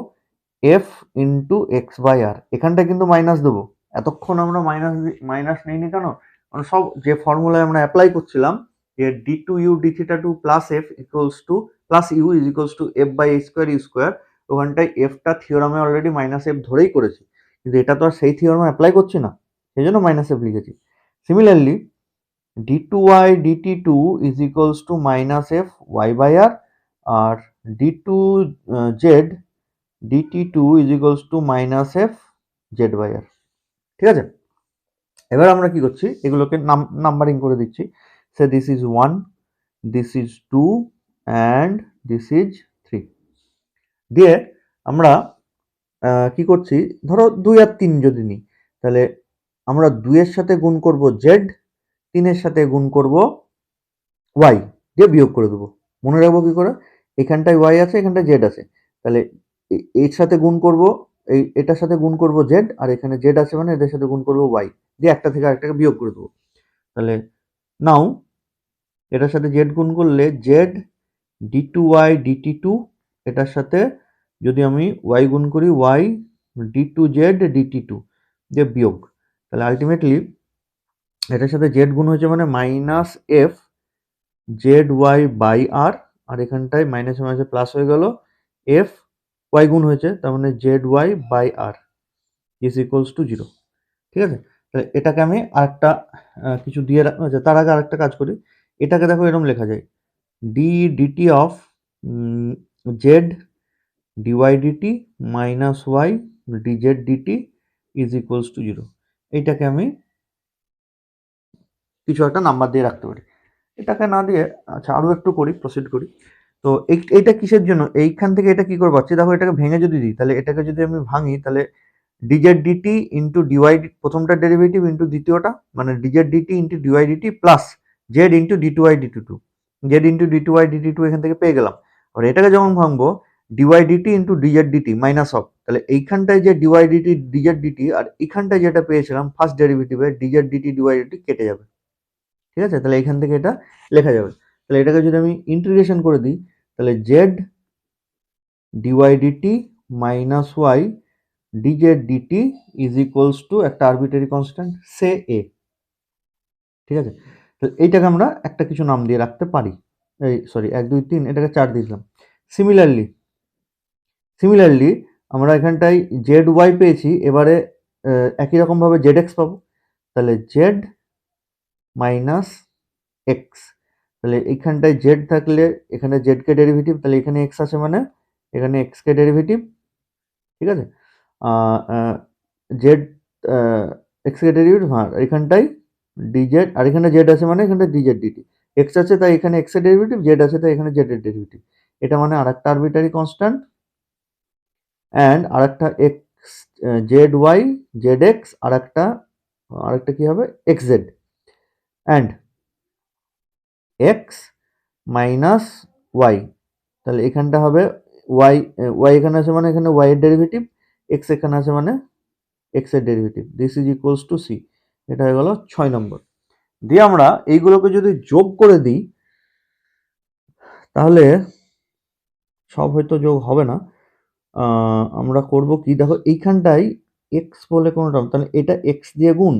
f into x by আর। এখানটা কিন্তু minus দেবো, এতক্ষণ আমরা মাইনাস নিইনি কেন? কারণ সব যে ফর্মুলায় আমরা অ্যাপ্লাই করছিলাম যে D two U D theta two plus F equals to plus you is equals to F by A square you square, ওখানটায় এফটা থিওরামে অলরেডি মাইনাস এফ ধরেই করেছি, কিন্তু এটা তো আর সেই থিওরামে অ্যাপ্লাই করছি না, সেই জন্য মাইনাস এফ লিখেছি। Similarly d two Y DT two is equals to minus f y by r, আর d two Z DT two is equals to minus f z by r. ঠিক আছে, এবার আমরা কি করছি, এগুলোকে নাম্বারিং করে দিচ্ছি। Say this is one, this is two and this is three. দিয়ে আমরা কি করছি, ধরো 2 আর 3 যদি নিই, তাহলে আমরা 2 এর সাথে গুণ করব জেড, 3 এর সাথে গুণ করব ওয়াই, দিয়ে বিয়োগ করে দেবো। মনে রাখবো কি করে, এখানটায় ওয়াই আছে, এখানটায় জেড আছে, তাহলে এর সাথে গুণ করব, এটার সাথে গুণ করব জেড, আর এখানে জেড আছে মানে এদের সাথে গুণ করব ওয়াই, দিয়ে একটা থেকে আরেকটাকে বিয়োগ করে দেবো। তাহলে নাও এটার সাথে জেড গুণ করলে Z D two Y DT two, এটার সাথে যদি আমি ওয়াই গুণ করি Y D two Z DT two, দিয়ে বিয়োগ, তাহলে আলটিমেটলি এটার সাথে জেড গুণ হয়েছে মানে minus f z Y by r, আর এখানটায় মাইনাসে মাইনাসে প্লাস হয়ে গেল, এফ ওয়াই গুণ হয়েছে তার মানে Z Y by R is equals to zero. ঠিক আছে, তাহলে এটাকে আমি আরেকটা কিছু দিয়ে আচ্ছা তার আগে আরেকটা কাজ করি, এটাকে দেখো এরকম লেখা যায় D DT of Z dy DT minus Y DZ DT is equals to zero. এইটাকে আমি কিছু একটা নাম্বার দিয়ে রাখতে পারি, এটাকে না দিয়ে আচ্ছা আরও একটু করি, প্রসিড করি। তো এইটা কিসের জন্য, এইখান থেকে এটা কি করে পাচ্ছি, দেখো এটাকে ভেঙে যদি দিই, তাহলে এটাকে যদি আমি ভাঙি, তাহলে ডিজেড ডিটি ইন্টু ডিওয়াই, প্রথমটা ডেরিভেটিভ ইন্টু দ্বিতীয়টা, মানে dz dt into dy dt plus z into d two Y DT two, z into d two Y DT two এখান থেকে পেয়ে গেলাম। আর এটাকে যখন ভাঙবো dy dt into dz dt minus of, তাহলে এইখানটায় যে ডিওয়াই ডিটি ডিজেড ডিটি আর এইখানটায় যেটা পেয়েছিলাম ফার্স্ট ডেরিভেটিভে ডিজেড ডিটি ডিওয়াই ডিটি কেটে যাবে, ঠিক আছে? তাহলে এখান থেকে এটা লেখা যাবে। তাহলে এটাকে যদি আমি ইন্টিগ্রেশন করে দিই, তাহলে Z dy DT minus Y DZ DT is equals to একটা আরবিটারি কনস্ট্যান্ট সে এ, ঠিক আছে? তাহলে এইটাকে আমরা একটা কিছু নাম দিয়ে রাখতে পারি, এই সরি 1 2 3 এটাকে 4 দিলাম। সিমিলারলি আমরা এখানটায় জেড ওয়াই পেয়েছি, এবারে একই রকমভাবে জেড এক্স পাবো, তাহলে জেড মাইনাস এক্স, তাহলে এইখানটায় জেড থাকলে এখানে জেড কে ডেরিভেটিভ, তাহলে এখানে এক্স আছে মানে এখানে এক্স কে ডেরিভেটিভ, ঠিক আছে? জেড এক্স কে ডেরিভেটিভ, হ্যাঁ এখানটায় ডিজেড, আর এখানে জেড আছে মানে এখানটা ডিজেড ডিটি, এক্স আছে তাই এখানে এক্স এর ডেরিভেটিভ, জেড আছে তাই এখানে জেড এর ডেরিভেটিভ, এটা মানে আরেকটা আরবিটারি কনস্ট্যান্ট, অ্যান্ড আরেকটা X Z Y Z X, আরেকটা কি হবে X Z, and X minus Y, তাহলে এখানটা হবে ওয়াই, ওয়াই এখানে আছে মানে এখানে ওয়াই এর ডেরিভেটিভ, এক্স এখানে আছে মানে এক্স এর derivative, this is equals to C. এটা হয়ে গেল 6 নম্বর। দিয়ে আমরা এইগুলোকে যদি যোগ করে দিই তাহলে সব হয়তো যোগ হবে না, আমরা করব কি দেখো এইখানটায় এক্স বলে কোনো টার্ম, তাহলে এটা এক্স দিয়ে গুণ,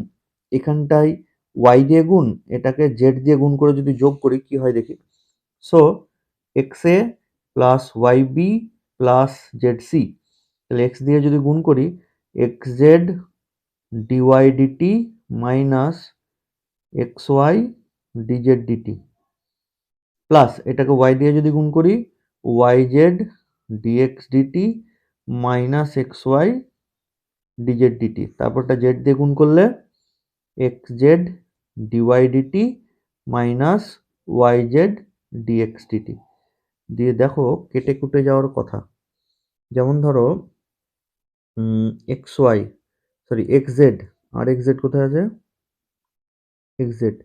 এখানটায় ওয়াই দিয়ে গুণ, এটাকে জেড দিয়ে গুণ করে যদি যোগ করি কি হয় দেখি। So x a plus y b plus z c, তাহলে এক্স দিয়ে যদি গুণ করি x z dy DT minus x y DZ dt, plus এটাকে ওয়াই দিয়ে যদি গুণ করি y z dx dt minus x y DZ dt, তারপরটা জেড দিয়ে গুণ করলে x z dy DT minus y z dx dt, দিয়ে দেখো কেটে কুটে যাওয়ার কথা, যেমন ধরো x y sorry x Z, আর এক্স জেড কোথায় আছে এক্স জেড,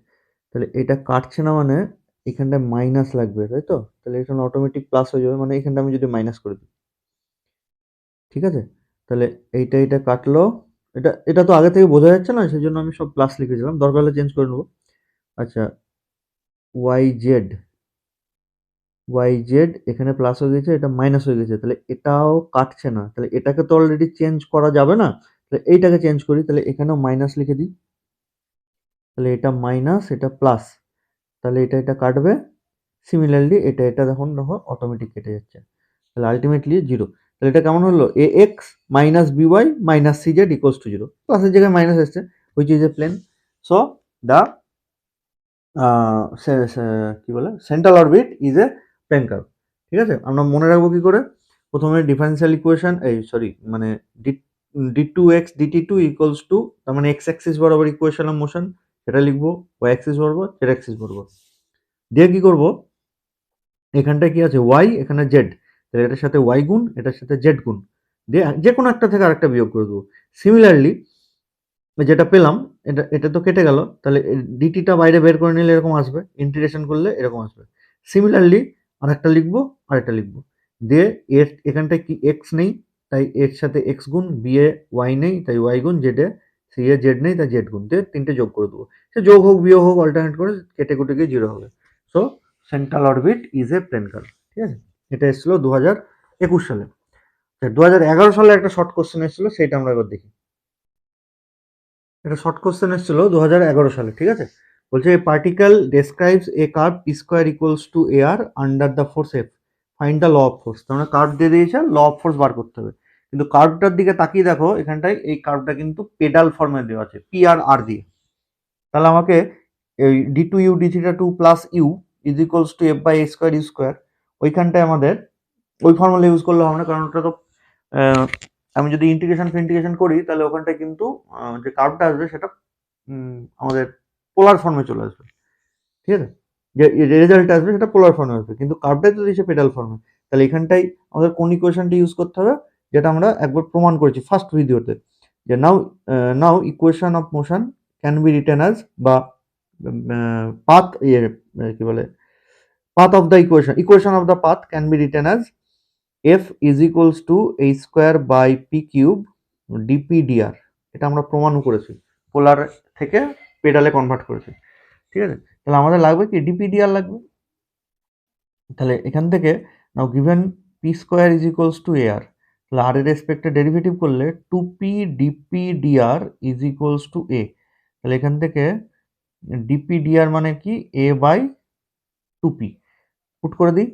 তাহলে এটা কাটছে না মানে এখানটা মাইনাস লাগবে তাই তো, তাহলে এখানে অটোমেটিক প্লাস হয়ে যাবে মানে এখানটা আমি যদি মাইনাস করে দিই, ঠিক আছে? তাহলে এইটা কাটলো, এটা এটা তো আগে থেকে বোঝা যাচ্ছে না, সেই জন্য আমি সব প্লাস লিখেছিলাম, দরকার হলে চেঞ্জ করে নেবো। আচ্ছা ওয়াই জেড এখানে প্লাস হয়ে গেছে, এটা মাইনাস হয়ে গেছে, তাহলে এটাও কাটছে না, তাহলে এটাকে তো অলরেডি চেঞ্জ করা যাবে না, তাহলে এইটাকে চেঞ্জ করি, তাহলে এখানেও মাইনাস লিখে দিই, তাহলে এটা মাইনাস এটা প্লাস, তাহলে এটা কাটবে, সিমিলারলি এটা দেখো অটোমেটিক কেটে যাচ্ছে, তাহলে আলটিমেটলি জিরো। তাহলে এটা কেমন হলো a x minus b y minus c z equals to zero, প্লাসের জায়গায় মাইনাস এসছে which is a plane, so the কি বলে central orbit is a plane curve, ঠিক আছে? আমরা মনে রাখবো কি করে, প্রথমে ডিফারেন্সিয়াল ইকুয়েশন মানে d two x dt two equals to, তার মানে এক্স অ্যাক্সিস বরাবর ইকুয়েশন অফ মোশন সেটা লিখবো, ওয়াই অ্যাক্সিস বরাবর জেড অ্যাক্সিস বরাবর, দিয়ে কি করবো এখানটায় কি আছে ওয়াই এখানে জেড, তাহলে এটার সাথে ওয়াই গুণ এটার সাথে জেড গুণ, দিয়ে যে কোনো একটা থেকে আরেকটা বিয়োগ করে দেবো। সিমিলারলি যেটা পেলাম এটা তো কেটে গেল, তাহলে ডিটিটা বাইরে বের করে নিলে এরকম আসবে, ইন্টিগ্রেশন করলে এরকম আসবে। সিমিলারলি আরেকটা লিখবো আরেকটা লিখবো, দিয়ে এর এখানটায় কি এক্স নেই তাই এর সাথে এক্স গুণ, বি এ ওয়াই নেই তাই ওয়াই গুণ, Z A C A Z নেই তাই জেড গুণ, দিয়ে তিনটে যোগ করে দেবো, সে যোগ হোক বিয়োগ হোক অল্টারনেট করে কেটে কুটে গিয়ে জিরো হবে। So central orbit is a plane curve, ঠিক আছে? এটা এসেছিল 2021 সালে। 2011 সালে একটা শর্ট কোশ্চেন এসেছিল, সেটা আমরা এবার দেখি। একটা শর্ট কোশ্চেন এসেছিল 2011 সালে, ঠিক আছে? বলছে a particle describes a curve p square equals to a r under the force f, find the law of force, তার মানে কার্ভ দিয়ে দিয়েছে, ল অফ ফোর্স বার করতে হবে, কিন্তু কার্ভটার দিকে তাকিয়ে দেখো এখানটায় এই কার্ভটা কিন্তু পেডাল ফর্মে দেওয়া আছে পি আর আর দিয়ে, তাহলে আমাকে এই d two U D theta two plus you is equals to F by A square you square, ওইখানটায় আমাদের ওই ফর্মুলা ইউজ করলে হবে না, কারণ ওটা তো আমি যদি ইন্টিগ্রেশন করি তাহলে ওখানটায় কিন্তু যে কার্ভটা আসবে সেটা আমাদের পোলার ফর্মে চলে আসবে, ঠিক আছে? যে রেজাল্ট আসবে সেটা পোলার ফর্মে আসবে, কিন্তু কার্ভটাই তো দিয়েছে পেডাল ফর্মে, তাহলে এখানটাই আমাদের কোন ইকুয়েশনটা ইউজ করতে হবে, যেটা আমরা একবার প্রমাণ করেছি ফার্স্ট ভিডিওতে, যে now equation of motion can be written as, বা পাথ কি বলে path of the equation of the path can be written as f is equals to এই square by p cube dp dr, এটা আমরা প্রমাণও করেছি, পোলার থেকে পেডালে কনভার্ট করেছি। ঠিক আছে, তাহলে আমাদের লাগবে কি ডিপিডিআর লাগবে। তাহলে এখান থেকে now given p square is equals to a r, তাহলে আর এর রেসপেক্টে ডেরিভেটিভ করলে two p dp dr is equals to a. তাহলে এখান থেকে ডিপিডিআর মানে কি a by two p, put করে দিই,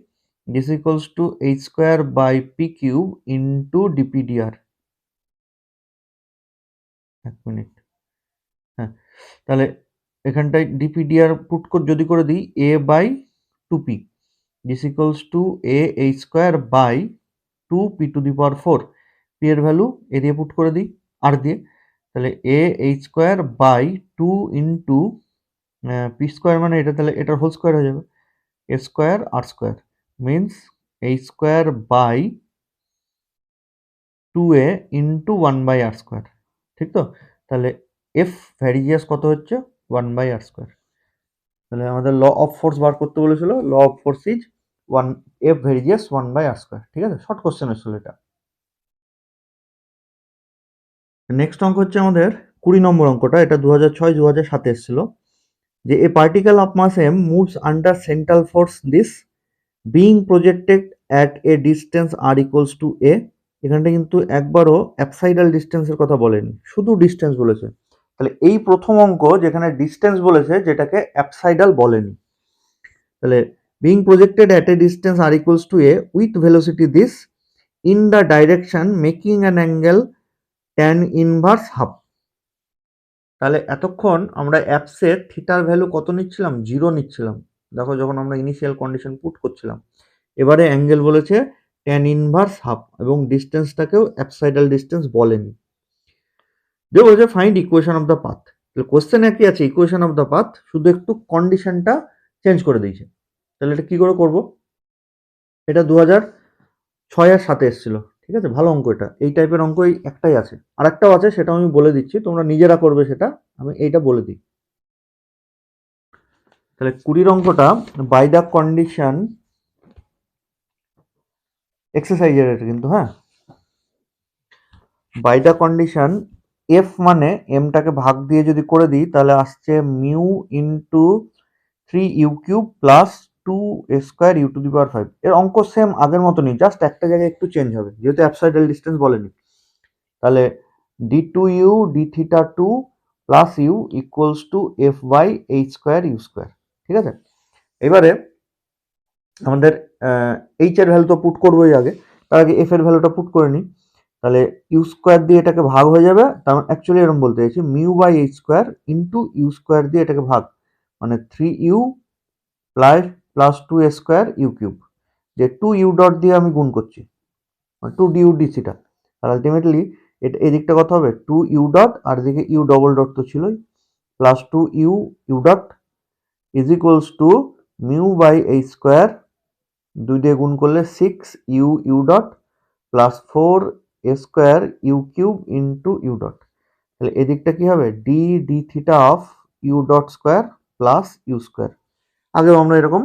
this equals to h square by p cube into dp dr. এক মিনিট, হ্যাঁ, তাহলে এখানটায় ডিপিডিআর পুট যদি করে দিই a by two p, this equals to a h square by two P to the power four, p এর value a দিয়ে put করে দিই আর দিয়ে, তাহলে a h square by two into p square মানে এটা, তাহলে এটার হোল স্কোয়ার হয়ে যাবে, a square r square means h square by two a into one by R square. ঠিক তো, তাহলে এফ ভ্যারিজিয়াস কত হচ্ছে ওয়ান বাই আর স্কোয়ার। তাহলে আমাদের ল অফ ফোর্স বার করতে বলেছিল, law of force is one, F varies as one by R square. ঠিক আছে, শর্ট কোশ্চেন এসেছিল এটা। নেক্সট অঙ্ক হচ্ছে আমাদের 20 নম্বর অঙ্কটা, এটা 2006-2007 এসেছিল, যে a particle of mass m moves under central force this being projected at a distance R equals to a. এখানটা কিন্তু একবারও অ্যাপসাইডাল ডিস্টেন্সের কথা বলেনি, শুধু ডিস্টেন্স বলেছে। তাহলে এই প্রথম অঙ্ক যেখানে ডিস্টেন্স বলেছে, যেটাকে অ্যাপসাইডাল বলেনি। তাহলে being projected at a distance R equals to A with velocity this in the direction making an angle tan inverse half. তাহলে এতক্ষণ আমরা অ্যাপসের থিটার ভ্যালু কত নিচ্ছিলাম, 0 নিচ্ছিলাম, দেখো যখন আমরা ইনিশিয়াল কন্ডিশন পুট করছিলাম। এবারে অ্যাঙ্গেল বলেছে ট্যান ইনভার্স হাফ, এবং ডিস্টেন্সটাকেও অ্যাপসাইডাল ডিস্টেন্স বলেনি। যে বলছে find equation of the path, তাহলে কোশ্চেন একই আছে, ইকুয়েশন অফ দ্য পাথ, শুধু একটু কন্ডিশনটা চেঞ্জ করে দিয়েছে। তাহলে এটা কি করে করব, এটা 2006 আর 2007 এসেছিল। ঠিক আছে, ভালো অঙ্ক এটা, এই টাইপের অঙ্কই একটাই আছে, আর একটাও আছে, সেটা আমি বলে দিচ্ছি, তোমরা নিজেরা করবে সেটা, আমি এইটা বলে দিই। তাহলে 20 অঙ্কটা বাই দ্য কন্ডিশন এক্সারসাইজের এটা কিন্তু, হ্যাঁ, বাই দ্য কন্ডিশন এফ মানে এমটাকে ভাগ দিয়ে যদি করে দিই, তাহলে আসছে mu into 3u³ plus 2a square you to the power 5। এর অঙ্ক সেম আগের মতনই, জাস্ট একটা জায়গায় একটু চেঞ্জ হবে, যেহেতু অ্যাবসাইডাল ডিস্টেন্স বলেনি। তাহলে d2u d θ2 plus u equals to F by H square you square. ঠিক আছে, এবারে আমাদের এইচ এর ভ্যালু তো পুট করবোই আগে, তার আগে এফ এর ভ্যালুটা পুট করে নিই। তাহলে ইউ স্কোয়ার দিয়ে এটাকে ভাগ হয়ে যাবে, তার অ্যাকচুয়ালি এরকম বলতে চাইছি mu by H square into U square দিয়ে এটাকে ভাগ, মানে 3u plus plus 2a square you cube, যে 2u ডট দিয়ে আমি গুণ করছি, মানে 2du dθ। আর আলটিমেটলি এটা এদিকটা কত হবে 2u ডট, আর এদিকে ইউ ডবল ডট তো ছিলই, plus 2u u dot is equals to mu by H square, 2 দিয়ে গুণ করলে 6u u dot plus 4a square you cube into u dot. তাহলে এদিকটা কি হবে d d theta of u dot square plus you square, আগেও আমরা এরকম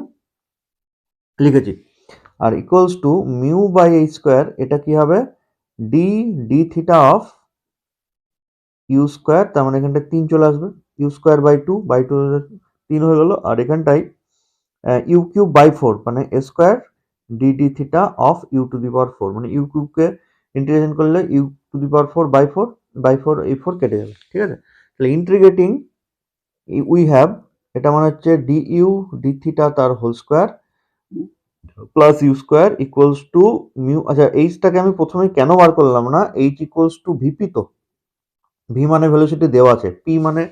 লিখেছি, আর equals to mu by H square, এটা কি হবে d d theta of u square, তার মানে এখানটা 3 চলে আসবে, ইউ স্কোয়ার বাই টু 3 হয়ে গেল, আর এখানটায় ইউ কিউব বাই 4, মানে a square d d theta of u to the power 4, মানে ইউ কিউবকে ইন্টিগ্রেশন করলে u to the power 4 by 4 এই 4 কেটে যাবে। ঠিক আছে, তাহলে ইন্টিগ্রেটিং উই হ্যাভ, এটা মানে হচ্ছে ডি ইউ ডি থিটা তার whole square plus you square equals to mu. আচ্ছা, এইচটাকে আমি প্রথমে কেন বার করলাম না, এইচ ইকুয়ালস টু ভিপি, তো ভি মানে ভেলোসিটি দেওয়া আছে, পি মানে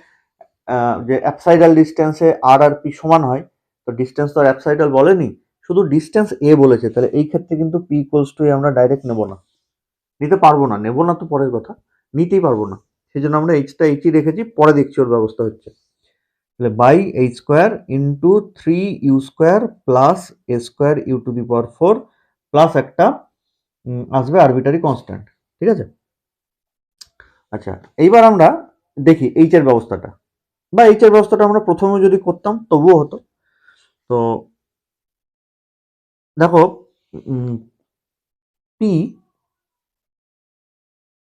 যে অ্যাপসাইডাল ডিস্টেন্সে আর আর পি সমান হয়, তো ডিস্টেন্স তো আর অ্যাপসাইডাল বলেনি, শুধু ডিস্টেন্স এ বলেছে। তাহলে এই ক্ষেত্রে কিন্তু পি ইকুয়ালস টু এ আমরা ডাইরেক্ট নেব না, নিতে পারবো না, নেবো না তো পরের কথা, নিতেই পারবো না, সেই জন্য আমরা এইচটা এইচই রেখেছি, পরে দেখছি ওর ব্যবস্থা হচ্ছে। তাহলে by H square into 3u square plus A square you to the power 4 plus একটা আসবে আরবিটারি কনস্ট্যান্ট। ঠিক আছে, আচ্ছা এইবার আমরা দেখি এইচ এর ব্যবস্থাটা, বা এইচ এর ব্যবস্থাটা আমরা প্রথমে যদি করতাম তবুও হতো। তো দেখো পি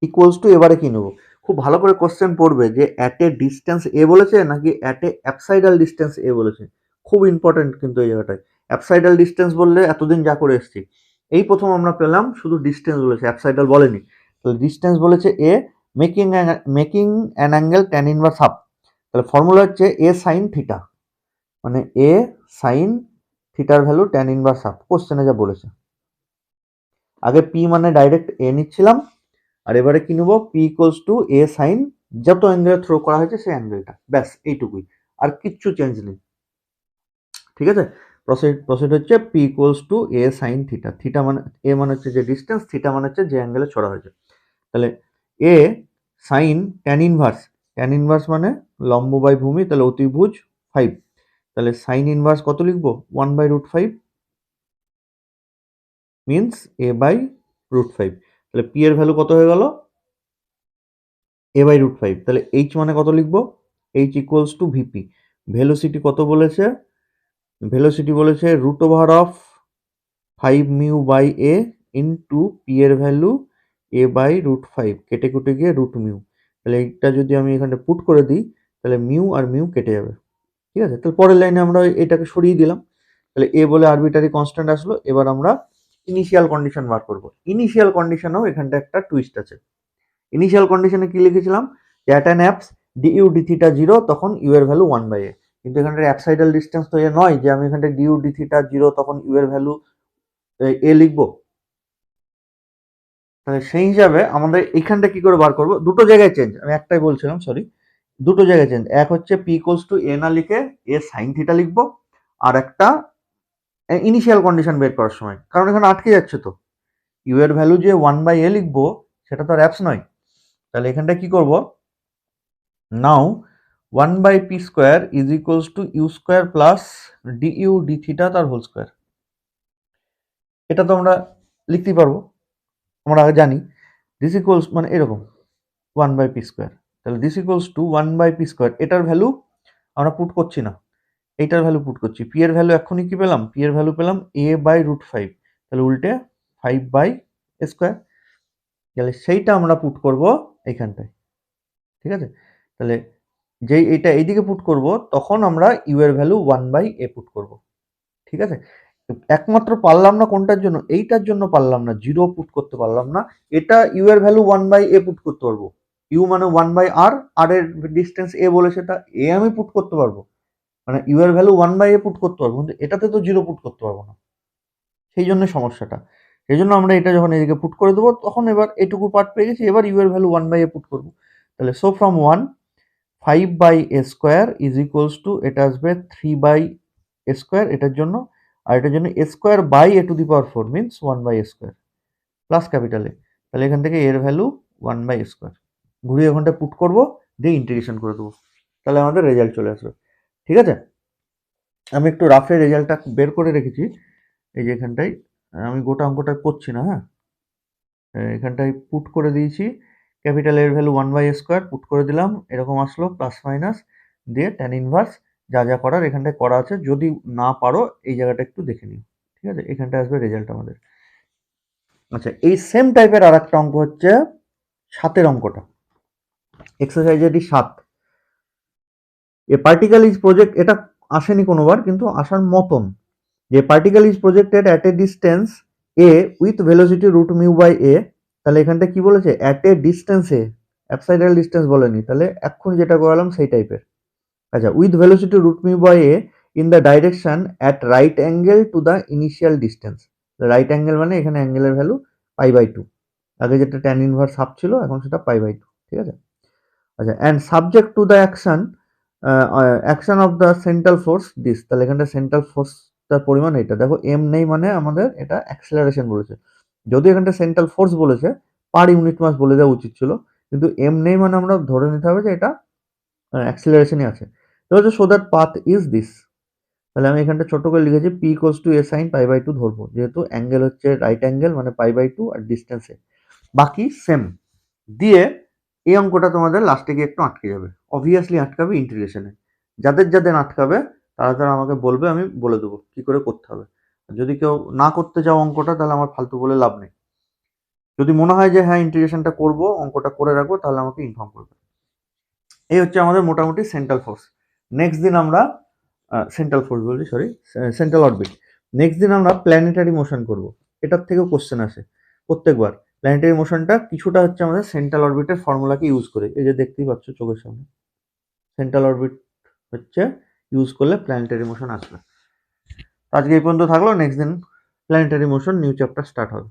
ইকুয়ালস টু, এবারে কি নেবো, খুব ভালো করে কোশ্চেন পড়বে যে অ্যাট এ ডিস্টেন্স এ বলেছে নাকি অ্যাট এ অ্যাপসাইডাল ডিস্টেন্স এ বলেছে। খুব ইম্পর্টেন্ট কিন্তু এই জায়গাটায়। অ্যাপসাইডাল ডিস্টেন্স বললে এতদিন যা করে এসেছি, এই প্রথম আমরা পেলাম শুধু ডিস্টেন্স বলেছে, অ্যাপসাইডাল বলেনি। তাহলে ডিস্টেন্স বলেছে a, making making an angle tan inverse half. তাহলে ফর্মুলা হচ্ছে এ সাইন থিটা, মানে এ সাইন থিটার ভ্যালু ট্যান ইনভার্স হাফ, কোশ্চেনে যা বলেছে। আগে পি মানে ডাইরেক্ট এ নিচ্ছিলাম, আর এবারে কি নেবো, P equals to A sine যত অ্যাঙ্গেলে থ্রো করা হয়েছে সেই অ্যাঙ্গেলটা, ব্যাস এইটুকুই, আর কিচ্ছু চেঞ্জ নেই। ঠিক আছে, প্রসিড হচ্ছে P equals to A sine theta, theta মানে এ মানে হচ্ছে যে ডিস্টেন্স, থিটা মানে হচ্ছে যে অ্যাঙ্গেলে ছড়া হয়েছে। তাহলে এ সাইন ট্যান ইনভার্স মানে লম্ব বাই ভূমি, তাহলে অতিভুজ 5। তাহলে সাইন ইনভার্স কত লিখবো, 1/√5 মিনস a/√5। তাহলে পি এর ভ্যালু কত হয়ে গেল, a/√5। তাহলে এইচ মানে কত লিখবো, H equals to VP. Velocity কত বলেছে, ভেলোসিটি বলেছে √5 mu by A into P এর ভ্যালু a/√5, কেটে কুটে গিয়ে রুট মিউ। তাহলে এইটা যদি আমি এখানে পুট করে দিই, তাহলে মিউ আর মিউ কেটে যাবে। ঠিক আছে, তাহলে পরের লাইনে আমরা এটাকে সরিয়ে দিলাম। তাহলে এ বলে আরবিটারি কনস্ট্যান্ট আসলো। এবার আমরা ইনিশিয়াল কন্ডিশন বার করবো। ইনিশিয়াল কন্ডিশনেও এখানটা একটা টুইস্ট আছে। ইনিশিয়াল কন্ডিশনে কি লিখেছিলাম, at an apps DU D theta 0, তখন ইউ এর ভ্যালু 1/a। কিন্তু এখানটার অ্যাপসাইডাল ডিস্টেন্স তো এ নয় যে আমি এখানটা ডিইউ ডি থিটা 0 তখন ইউ এর ভ্যালু এ লিখবো। তাহলে সেই হিসাবে আমাদের এইখানটা কি করে বার করবো, দুটো জায়গায় চেঞ্জ, আমি একটাই বলছিলাম সরি, দুটো জায়গায় চেঞ্জ। এক হচ্ছে পি ইকুয়ালস টু এ না লিখে এ সাইন থিটা লিখবো, আর একটা ইনিশিয়াল কন্ডিশন বের করার সময়, কারণ এখানে আটকে যাচ্ছে তো, ইউ এর ভ্যালু যে 1/a লিখবো সেটা তো আর অ্যাপস নয়। তাহলে এখানটা কি করব, now 1/p square is equals to U square plus DU D theta তার হোল স্কোয়ার। এটা তো আমরা লিখতেই পারবো, আমরা আগে জানি দিস ইকুয়ালস মানে এরকম 1/p স্কোয়ার। তাহলে this equals two 1/p square, এটার ভ্যালু আমরা পুট করছি না, এইটার ভ্যালু পুট করছি। পি এর ভ্যালু এখনই কি পেলাম, পি এর ভ্যালু পেলাম a/√5, তাহলে উল্টে 5/a²। তাহলে সেইটা আমরা পুট করব এইখানটায়। ঠিক আছে, তাহলে যেই এইটা এইদিকে পুট করব তখন আমরা ইউ এর ভ্যালু 1/a পুট করব। ঠিক আছে, একমাত্র পারলাম না কোনটার জন্য, এইটার জন্য পারলাম না, 0 পুট করতে পারলাম না। এটা ইউ এর ভ্যালু 1/a পুট করতে পারবো, ইউ মানে 1/r, আর এর ডিস্টেন্স এ বলেছে, তা এ আমি পুট করতে পারবো, মানে ইউ এর ভ্যালু 1/a পুট করতে পারবো, কিন্তু এটাতে তো 0 পুট করতে পারবো না, সেই জন্য সমস্যাটা। সেই জন্য আমরা এটা যখন এদিকে পুট করে দেবো তখন এবার এটুকু পার্ট পেয়ে গেছি, এবার ইউ এর ভ্যালু 1/a পুট করবো। তাহলে so from 5/a² is equals to, এটা আসবে 3/a², এটার জন্য, আর এটার জন্য a² means 1/a² plus capital A. তাহলে এখান থেকে এর ভ্যালু 1/a², ঘুরিয়ে ওখানটা পুট করবো, দিয়ে ইন্টিগ্রেশন করে দেবো, তাহলে আমাদের রেজাল্ট চলে আসবে। ঠিক আছে, আমি একটু রাফে রেজাল্টটা বের করে রেখেছি, এই যে এখানটায়, আমি গোটা অঙ্কটা করছি না, হ্যাঁ, এখানটায় পুট করে দিয়েছি, ক্যাপিটাল এর ভ্যালু 1/a² পুট করে দিলাম, এরকম আসলো প্লাস মাইনাস, দিয়ে ট্যান ইনভার্স যা যা করার এখানটায় করা আছে, যদি না পারো এই জায়গাটা একটু দেখে নিও। ঠিক আছে, এখানটায় আসবে রেজাল্ট আমাদের। আচ্ছা, এই সেম টাইপের আর একটা অঙ্ক হচ্ছে 7 অঙ্কটা, এক্সারসাইজ এটি 7। এ পার্টিকেল ইজ প্রজেক্ট, এটা আসেনি কোনোবার কিন্তু আসার মতন, যে particle is projected at a distance a with velocity √μ/a। তাহলে এখানটা কি বলেছে, at a distance a, apsidal distance বলেনি, তাহলে এখন যেটা করালাম সেই টাইপের। আচ্ছা, with velocity √μ/a in the direction at right angle to the initial distance. Right angle মানে এখানে অ্যাঙ্গেলের ভ্যালু π/2, আগে যেটা ট্যান ইনভার্স হাফ ছিল এখন সেটা π/2। ঠিক আছে, আচ্ছা, and subject to the action of the central force this. তাহলে এখানটা সেন্ট্রাল ফোর্সটার পরিমাণ এটা, দেখো এম নেই মানে আমাদের এটা অ্যাক্সেলারেশন বলেছে, যদি এখানটা সেন্ট্রাল ফোর্স বলেছে পার ইউনিট মাস বলে দেওয়া উচিত ছিল, কিন্তু এম নেই মানে আমরা ধরে নিতে হবে যে এটা অ্যাক্সেলারেশনই আছে। তো হচ্ছে so that path is this. তাহলে আমি এখানটা ছোট করে লিখেছি p equals to A sine π/2 ধরবো, যেহেতু অ্যাঙ্গেল হচ্ছে রাইট অ্যাঙ্গেল মানে π/2 আর ডিস্টেন্সে বাকি সেম। দিয়ে এই অঙ্কটা তোমাদের লাস্টে গিয়ে একটু আটকে যাবে, অবভিয়াসলি আটকাবে ইন্টিগ্রেশনে। যাদের যাদের আটকাবে তারা তারা আমাকে বলবে, আমি বলে দেবো কি করে করতে হবে। যদি কেউ না করতে চাও অঙ্কটা তাহলে আমার ফালতু বলে লাভ নেই। যদি মনে হয় যে হ্যাঁ ইন্টিগ্রেশনটা করব, অঙ্কটা করে রাখবো, তাহলে আমাকে ইনফর্ম করবে। এই হচ্ছে আমাদের মোটামুটি সেন্ট্রাল ফোর্স। নেক্সট দিন আমরা সেন্ট্রাল ফোর্স বলছি, সরি, সেন্ট্রাল অরবিট। নেক্সট দিন আমরা প্ল্যানেটারি মোশন করব। এটার থেকেও কোশ্চেন আসে প্রত্যেকবার। প্ল্যানেটারি মোশনটা কিছুটা হচ্ছে আমাদের সেন্ট্রাল অরবিটের ফর্মুলাকে ইউজ করে, এই যে দেখতেই পাচ্ছ চোখের সামনে, সেন্ট্রাল অরবিট হচ্ছে ইউজ করলে প্ল্যানেটারি মোশন আসবে। আজকে এই পর্যন্ত থাকলো, নেক্সট দিন planetary motion new chapter start হবে।